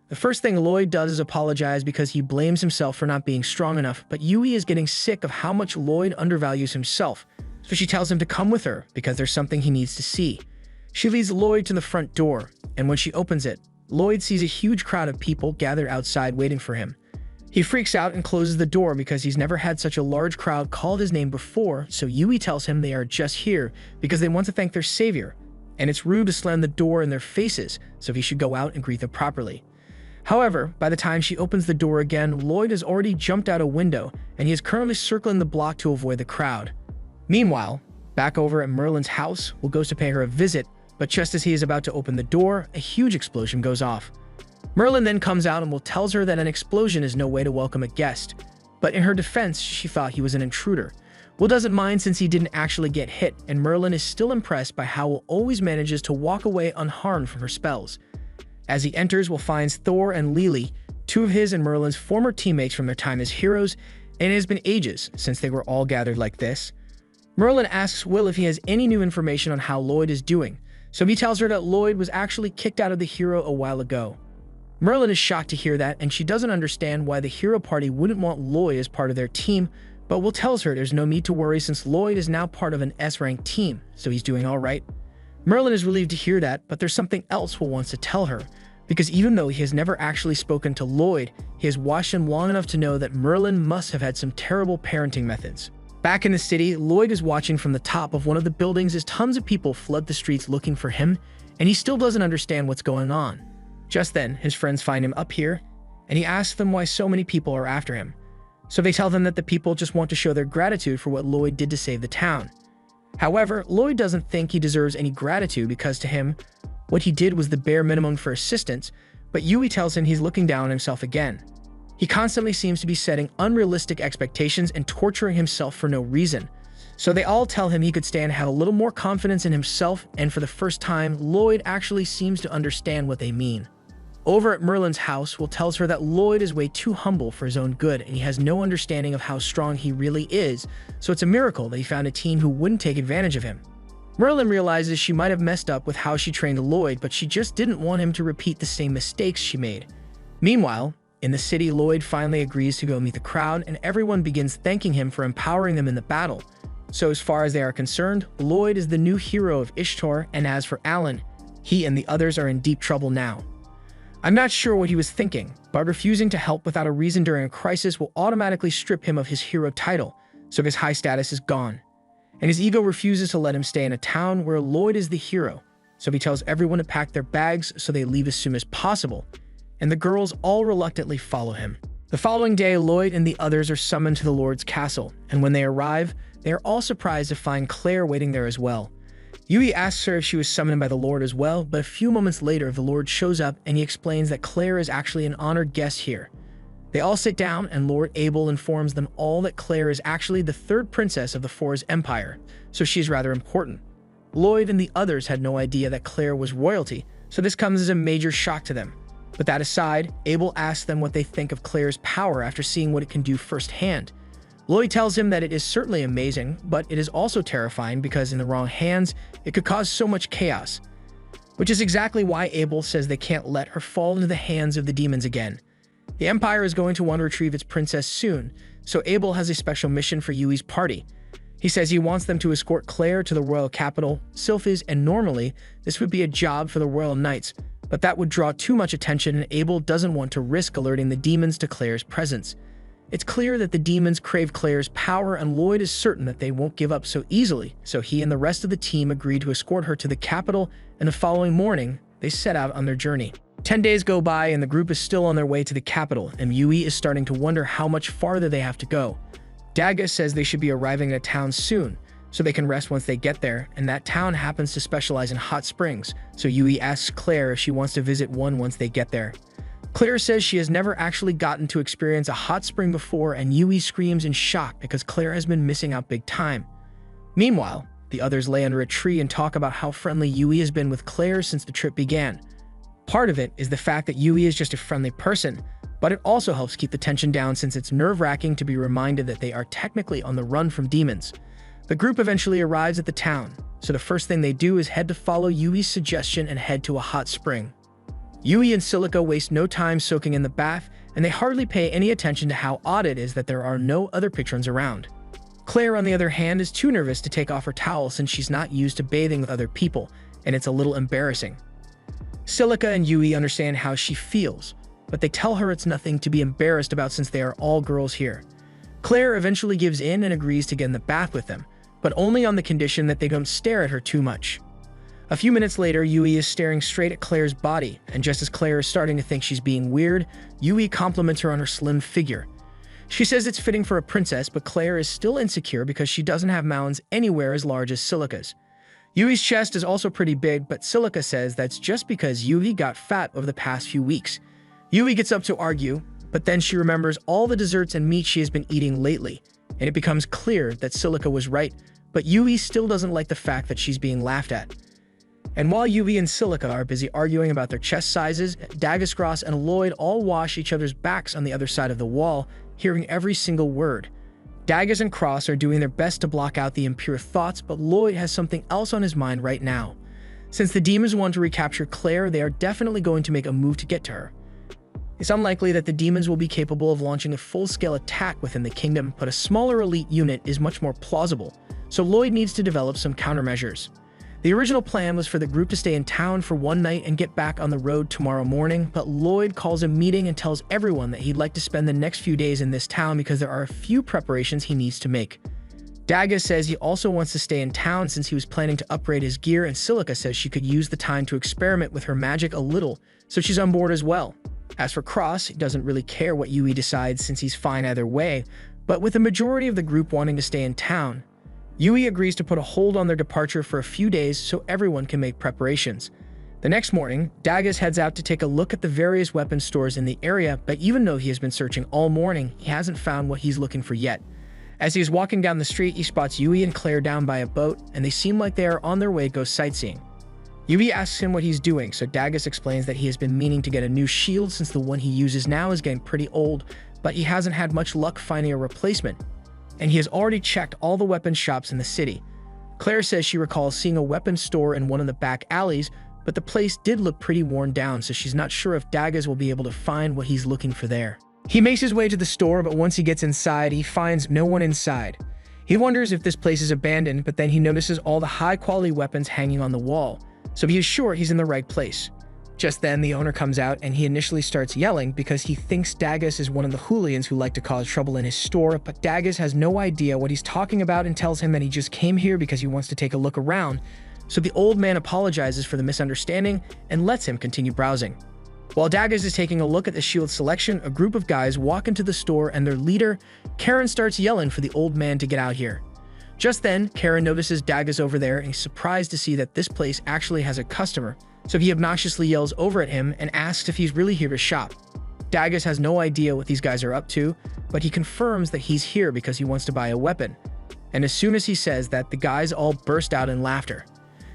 The first thing Lloyd does is apologize because he blames himself for not being strong enough, but Yui is getting sick of how much Lloyd undervalues himself, so she tells him to come with her because there's something he needs to see. She leads Lloyd to the front door, and when she opens it, Lloyd sees a huge crowd of people gathered outside waiting for him. He freaks out and closes the door because he's never had such a large crowd call his name before, so Yui tells him they are just here because they want to thank their savior, and it's rude to slam the door in their faces, so he should go out and greet them properly. However, by the time she opens the door again, Lloyd has already jumped out a window, and he is currently circling the block to avoid the crowd. Meanwhile, back over at Merlin's house, Will goes to pay her a visit, but just as he is about to open the door, a huge explosion goes off. Merlin then comes out and Will tells her that an explosion is no way to welcome a guest, but in her defense, she thought he was an intruder. Will doesn't mind since he didn't actually get hit, and Merlin is still impressed by how Will always manages to walk away unharmed from her spells. As he enters, Will finds Thor and Lily, two of his and Merlin's former teammates from their time as heroes, and it has been ages since they were all gathered like this. Merlin asks Will if he has any new information on how Lloyd is doing, so he tells her that Lloyd was actually kicked out of the hero a while ago. Merlin is shocked to hear that, and she doesn't understand why the hero party wouldn't want Lloyd as part of their team, but Will tells her there's no need to worry since Lloyd is now part of an S-ranked team, so he's doing alright. Merlin is relieved to hear that, but there's something else Will wants to tell her, because even though he has never actually spoken to Lloyd, he has watched him long enough to know that Merlin must have had some terrible parenting methods. Back in the city, Lloyd is watching from the top of one of the buildings as tons of people flood the streets looking for him, and he still doesn't understand what's going on. Just then, his friends find him up here, and he asks them why so many people are after him. So they tell them that the people just want to show their gratitude for what Lloyd did to save the town. However, Lloyd doesn't think he deserves any gratitude because to him, what he did was the bare minimum for assistance, but Yui tells him he's looking down on himself again. He constantly seems to be setting unrealistic expectations and torturing himself for no reason. So they all tell him he could stand to have a little more confidence in himself, and for the first time, Lloyd actually seems to understand what they mean. Over at Merlin's house, Will tells her that Lloyd is way too humble for his own good, and he has no understanding of how strong he really is, so it's a miracle that he found a team who wouldn't take advantage of him. Merlin realizes she might have messed up with how she trained Lloyd, but she just didn't want him to repeat the same mistakes she made. Meanwhile, in the city, Lloyd finally agrees to go meet the crowd, and everyone begins thanking him for empowering them in the battle. So as far as they are concerned, Lloyd is the new hero of Ishtar, and as for Alan, he and the others are in deep trouble now. I'm not sure what he was thinking, but refusing to help without a reason during a crisis will automatically strip him of his hero title, so his high status is gone. And his ego refuses to let him stay in a town where Lloyd is the hero, so he tells everyone to pack their bags so they leave as soon as possible, and the girls all reluctantly follow him. The following day, Lloyd and the others are summoned to the Lord's castle, and when they arrive, they are all surprised to find Claire waiting there as well. Yui asks her if she was summoned by the Lord as well, but a few moments later, the Lord shows up and he explains that Claire is actually an honored guest here. They all sit down, and Lord Abel informs them all that Claire is actually the third princess of the Forest Empire, so she is rather important. Lloyd and the others had no idea that Claire was royalty, so this comes as a major shock to them. But that aside, Abel asks them what they think of Claire's power after seeing what it can do firsthand. Lloyd tells him that it is certainly amazing, but it is also terrifying because in the wrong hands, it could cause so much chaos. Which is exactly why Abel says they can't let her fall into the hands of the demons again. The Empire is going to want to retrieve its princess soon, so Abel has a special mission for Yui's party. He says he wants them to escort Claire to the royal capital, Sylphis, and normally, this would be a job for the royal knights, but that would draw too much attention and Abel doesn't want to risk alerting the demons to Claire's presence. It's clear that the demons crave Claire's power and Lloyd is certain that they won't give up so easily, so he and the rest of the team agree to escort her to the capital, and the following morning, they set out on their journey. 10 days go by and the group is still on their way to the capital, and Yui is starting to wonder how much farther they have to go. Daga says they should be arriving at a town soon, so they can rest once they get there, and that town happens to specialize in hot springs, so Yui asks Claire if she wants to visit one once they get there. Claire says she has never actually gotten to experience a hot spring before, and Yui screams in shock because Claire has been missing out big time. Meanwhile, the others lay under a tree and talk about how friendly Yui has been with Claire since the trip began. Part of it is the fact that Yui is just a friendly person, but it also helps keep the tension down since it's nerve-wracking to be reminded that they are technically on the run from demons. The group eventually arrives at the town, so the first thing they do is head to follow Yui's suggestion and head to a hot spring. Yui and Silica waste no time soaking in the bath, and they hardly pay any attention to how odd it is that there are no other patrons around. Claire, on the other hand, is too nervous to take off her towel since she's not used to bathing with other people, and it's a little embarrassing. Silica and Yui understand how she feels, but they tell her it's nothing to be embarrassed about since they are all girls here. Claire eventually gives in and agrees to get in the bath with them, but only on the condition that they don't stare at her too much. A few minutes later, Yui is staring straight at Claire's body, and just as Claire is starting to think she's being weird, Yui compliments her on her slim figure. She says it's fitting for a princess, but Claire is still insecure because she doesn't have mounds anywhere as large as Silica's. Yui's chest is also pretty big, but Silica says that's just because Yui got fat over the past few weeks. Yui gets up to argue, but then she remembers all the desserts and meat she has been eating lately, and it becomes clear that Silica was right, but Yui still doesn't like the fact that she's being laughed at. And while Yui and Silica are busy arguing about their chest sizes, Dagascross and Lloyd all wash each other's backs on the other side of the wall, hearing every single word. Dagas and Cross are doing their best to block out the impure thoughts, but Lloyd has something else on his mind right now. Since the demons want to recapture Claire, they are definitely going to make a move to get to her. It's unlikely that the demons will be capable of launching a full-scale attack within the kingdom, but a smaller elite unit is much more plausible, so Lloyd needs to develop some countermeasures. The original plan was for the group to stay in town for one night and get back on the road tomorrow morning, but Lloyd calls a meeting and tells everyone that he'd like to spend the next few days in this town because there are a few preparations he needs to make. Daga says he also wants to stay in town since he was planning to upgrade his gear, and Silica says she could use the time to experiment with her magic a little, so she's on board as well. As for Cross, he doesn't really care what Yui decides since he's fine either way, but with the majority of the group wanting to stay in town, Yui agrees to put a hold on their departure for a few days so everyone can make preparations. The next morning, Dagas heads out to take a look at the various weapon stores in the area, but even though he has been searching all morning, he hasn't found what he's looking for yet. As he is walking down the street, he spots Yui and Claire down by a boat, and they seem like they are on their way to go sightseeing. Yui asks him what he's doing, so Dagas explains that he has been meaning to get a new shield since the one he uses now is getting pretty old, but he hasn't had much luck finding a replacement, and he has already checked all the weapons shops in the city. Claire says she recalls seeing a weapons store in one of the back alleys, but the place did look pretty worn down, so she's not sure if Dagas will be able to find what he's looking for there. He makes his way to the store, but once he gets inside, he finds no one inside. He wonders if this place is abandoned, but then he notices all the high-quality weapons hanging on the wall, so he is sure he's in the right place. Just then, the owner comes out and he initially starts yelling because he thinks Dagas is one of the hooligans who like to cause trouble in his store, but Dagas has no idea what he's talking about and tells him that he just came here because he wants to take a look around, so the old man apologizes for the misunderstanding and lets him continue browsing. While Dagas is taking a look at the shield selection, a group of guys walk into the store and their leader, Karen, starts yelling for the old man to get out here. Just then, Karen notices Dagas over there and he's surprised to see that this place actually has a customer, so he obnoxiously yells over at him and asks if he's really here to shop. Dagas has no idea what these guys are up to, but he confirms that he's here because he wants to buy a weapon. And as soon as he says that, the guys all burst out in laughter.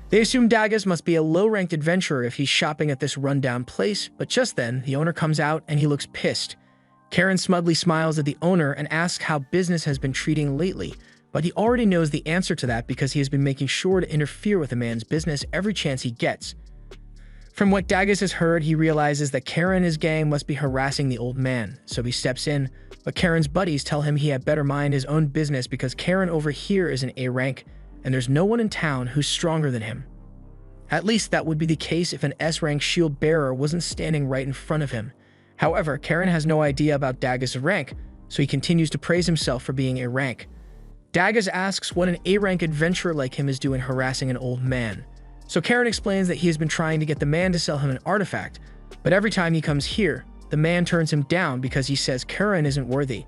They assume Dagas must be a low-ranked adventurer if he's shopping at this rundown place, but just then, the owner comes out and he looks pissed. Karen smugly smiles at the owner and asks how business has been treating lately, but he already knows the answer to that because he has been making sure to interfere with a man's business every chance he gets. From what Dagas has heard, he realizes that Karen and his gang must be harassing the old man, so he steps in, but Karen's buddies tell him he had better mind his own business because Karen over here is an A rank, and there's no one in town who's stronger than him. At least that would be the case if an S-rank shield bearer wasn't standing right in front of him. However, Karen has no idea about Dagger's rank, so he continues to praise himself for being A rank. Dagger asks what an A-rank adventurer like him is doing harassing an old man. So Karen explains that he has been trying to get the man to sell him an artifact, but every time he comes here, the man turns him down because he says Karen isn't worthy.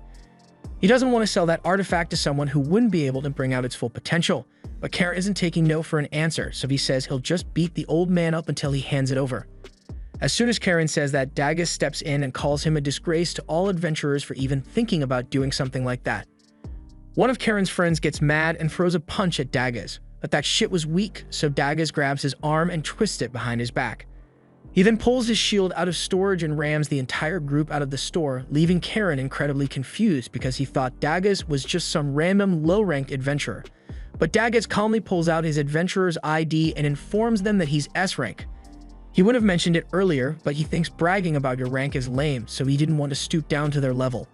He doesn't want to sell that artifact to someone who wouldn't be able to bring out its full potential, but Karen isn't taking no for an answer, so he says he'll just beat the old man up until he hands it over. As soon as Karen says that, Dagger steps in and calls him a disgrace to all adventurers for even thinking about doing something like that. One of Karen's friends gets mad and throws a punch at Dagger, but that shit was weak, so Dagger grabs his arm and twists it behind his back. He then pulls his shield out of storage and rams the entire group out of the store, leaving Karen incredibly confused because he thought Dagger was just some random low-rank adventurer. But Dagger calmly pulls out his adventurer's ID and informs them that he's S-rank. He would have mentioned it earlier, but he thinks bragging about your rank is lame, so he didn't want to stoop down to their level.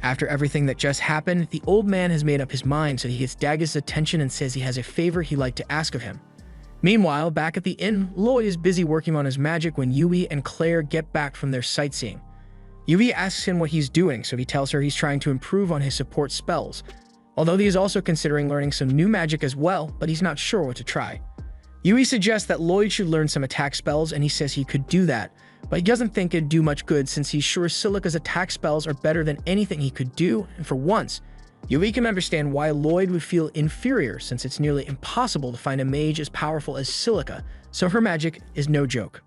After everything that just happened, the old man has made up his mind, so he gets Dagger's attention and says he has a favor he'd like to ask of him. Meanwhile, back at the inn, Lloyd is busy working on his magic when Yui and Claire get back from their sightseeing. Yui asks him what he's doing, so he tells her he's trying to improve on his support spells, although he is also considering learning some new magic as well, but he's not sure what to try. Yui suggests that Lloyd should learn some attack spells, and he says he could do that, but he doesn't think it'd do much good since he's sure Silica's attack spells are better than anything he could do, and for once, Yui can understand why Lloyd would feel inferior since it's nearly impossible to find a mage as powerful as Silica, so her magic is no joke.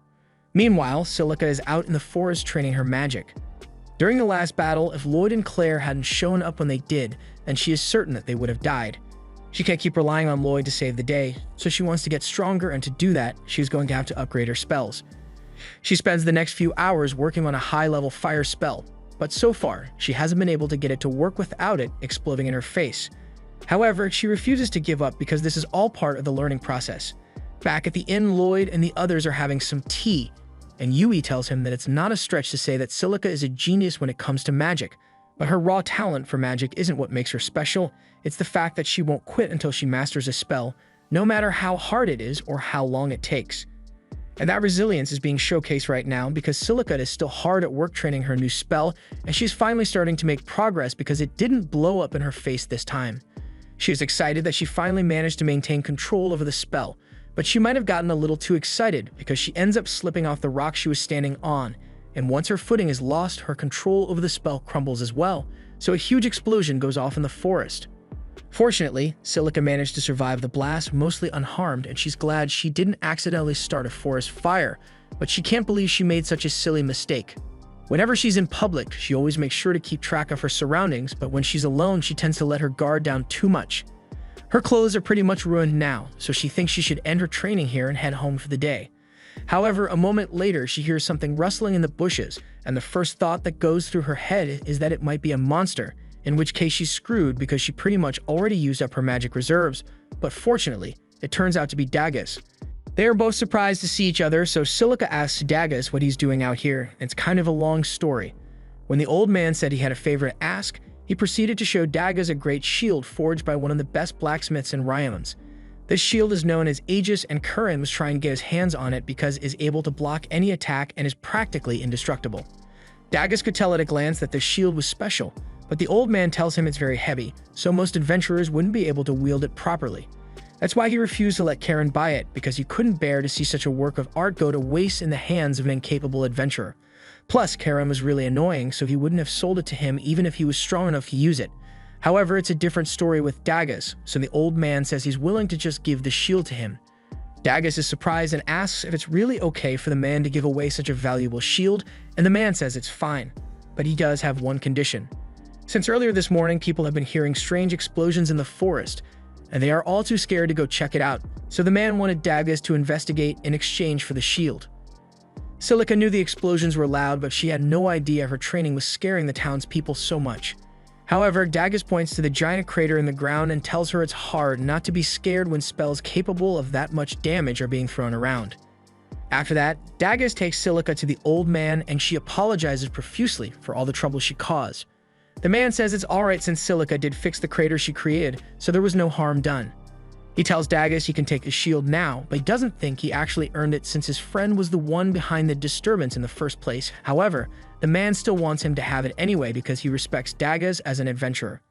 Meanwhile, Silica is out in the forest training her magic. During the last battle, if Lloyd and Claire hadn't shown up when they did, then she is certain that they would have died. She can't keep relying on Lloyd to save the day, so she wants to get stronger, and to do that, she's going to have to upgrade her spells. She spends the next few hours working on a high-level fire spell, but so far, she hasn't been able to get it to work without it exploding in her face. However, she refuses to give up because this is all part of the learning process. Back at the inn, Lloyd and the others are having some tea, and Yui tells him that it's not a stretch to say that Silica is a genius when it comes to magic, but her raw talent for magic isn't what makes her special, it's the fact that she won't quit until she masters a spell, no matter how hard it is or how long it takes. And that resilience is being showcased right now because Silica is still hard at work training her new spell, and she's finally starting to make progress because it didn't blow up in her face this time. She is excited that she finally managed to maintain control over the spell, but she might have gotten a little too excited because she ends up slipping off the rock she was standing on, and once her footing is lost, her control over the spell crumbles as well, so a huge explosion goes off in the forest. Fortunately, Silica managed to survive the blast mostly unharmed, and she's glad she didn't accidentally start a forest fire, but she can't believe she made such a silly mistake. Whenever she's in public, she always makes sure to keep track of her surroundings, but when she's alone, she tends to let her guard down too much. Her clothes are pretty much ruined now, so she thinks she should end her training here and head home for the day. However, a moment later, she hears something rustling in the bushes, and the first thought that goes through her head is that it might be a monster, in which case she's screwed because she pretty much already used up her magic reserves, but fortunately, it turns out to be Dagger. They are both surprised to see each other, so Silica asks Dagger what he's doing out here. It's kind of a long story. When the old man said he had a favor to ask, he proceeded to show Dagger a great shield forged by one of the best blacksmiths in Rylands. This shield is known as Aegis, and Curran was trying to get his hands on it because it is able to block any attack and is practically indestructible. Dagger could tell at a glance that the shield was special, but the old man tells him it's very heavy, so most adventurers wouldn't be able to wield it properly. That's why he refused to let Karen buy it, because he couldn't bear to see such a work of art go to waste in the hands of an incapable adventurer. Plus, Karen was really annoying, so he wouldn't have sold it to him even if he was strong enough to use it. However, it's a different story with Dagger, so the old man says he's willing to just give the shield to him. Dagger is surprised and asks if it's really okay for the man to give away such a valuable shield, and the man says it's fine, but he does have one condition. Since earlier this morning, people have been hearing strange explosions in the forest, and they are all too scared to go check it out, so the man wanted Dagger to investigate in exchange for the shield. Silica knew the explosions were loud, but she had no idea her training was scaring the townspeople so much. However, Dagger points to the giant crater in the ground and tells her it's hard not to be scared when spells capable of that much damage are being thrown around. After that, Dagger takes Silica to the old man, and she apologizes profusely for all the trouble she caused. The man says it's alright since Silica did fix the crater she created, so there was no harm done. He tells Dagus he can take the shield now, but he doesn't think he actually earned it since his friend was the one behind the disturbance in the first place. However, the man still wants him to have it anyway because he respects Dagus as an adventurer.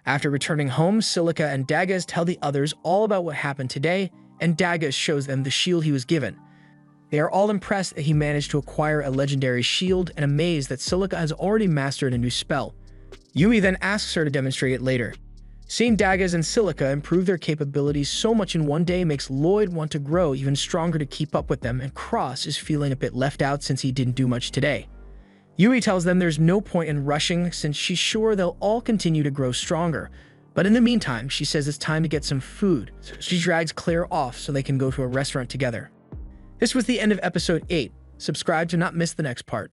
After returning home, Silica and Dagus tell the others all about what happened today, and Dagus shows them the shield he was given. They are all impressed that he managed to acquire a legendary shield and amazed that Silica has already mastered a new spell. Yui then asks her to demonstrate it later. Seeing Dagus and Silica improve their capabilities so much in one day makes Lloyd want to grow even stronger to keep up with them, and Cross is feeling a bit left out since he didn't do much today. Yui tells them there's no point in rushing since she's sure they'll all continue to grow stronger. But in the meantime, she says it's time to get some food, so she drags Claire off so they can go to a restaurant together. This was the end of episode 8. Subscribe to not miss the next part.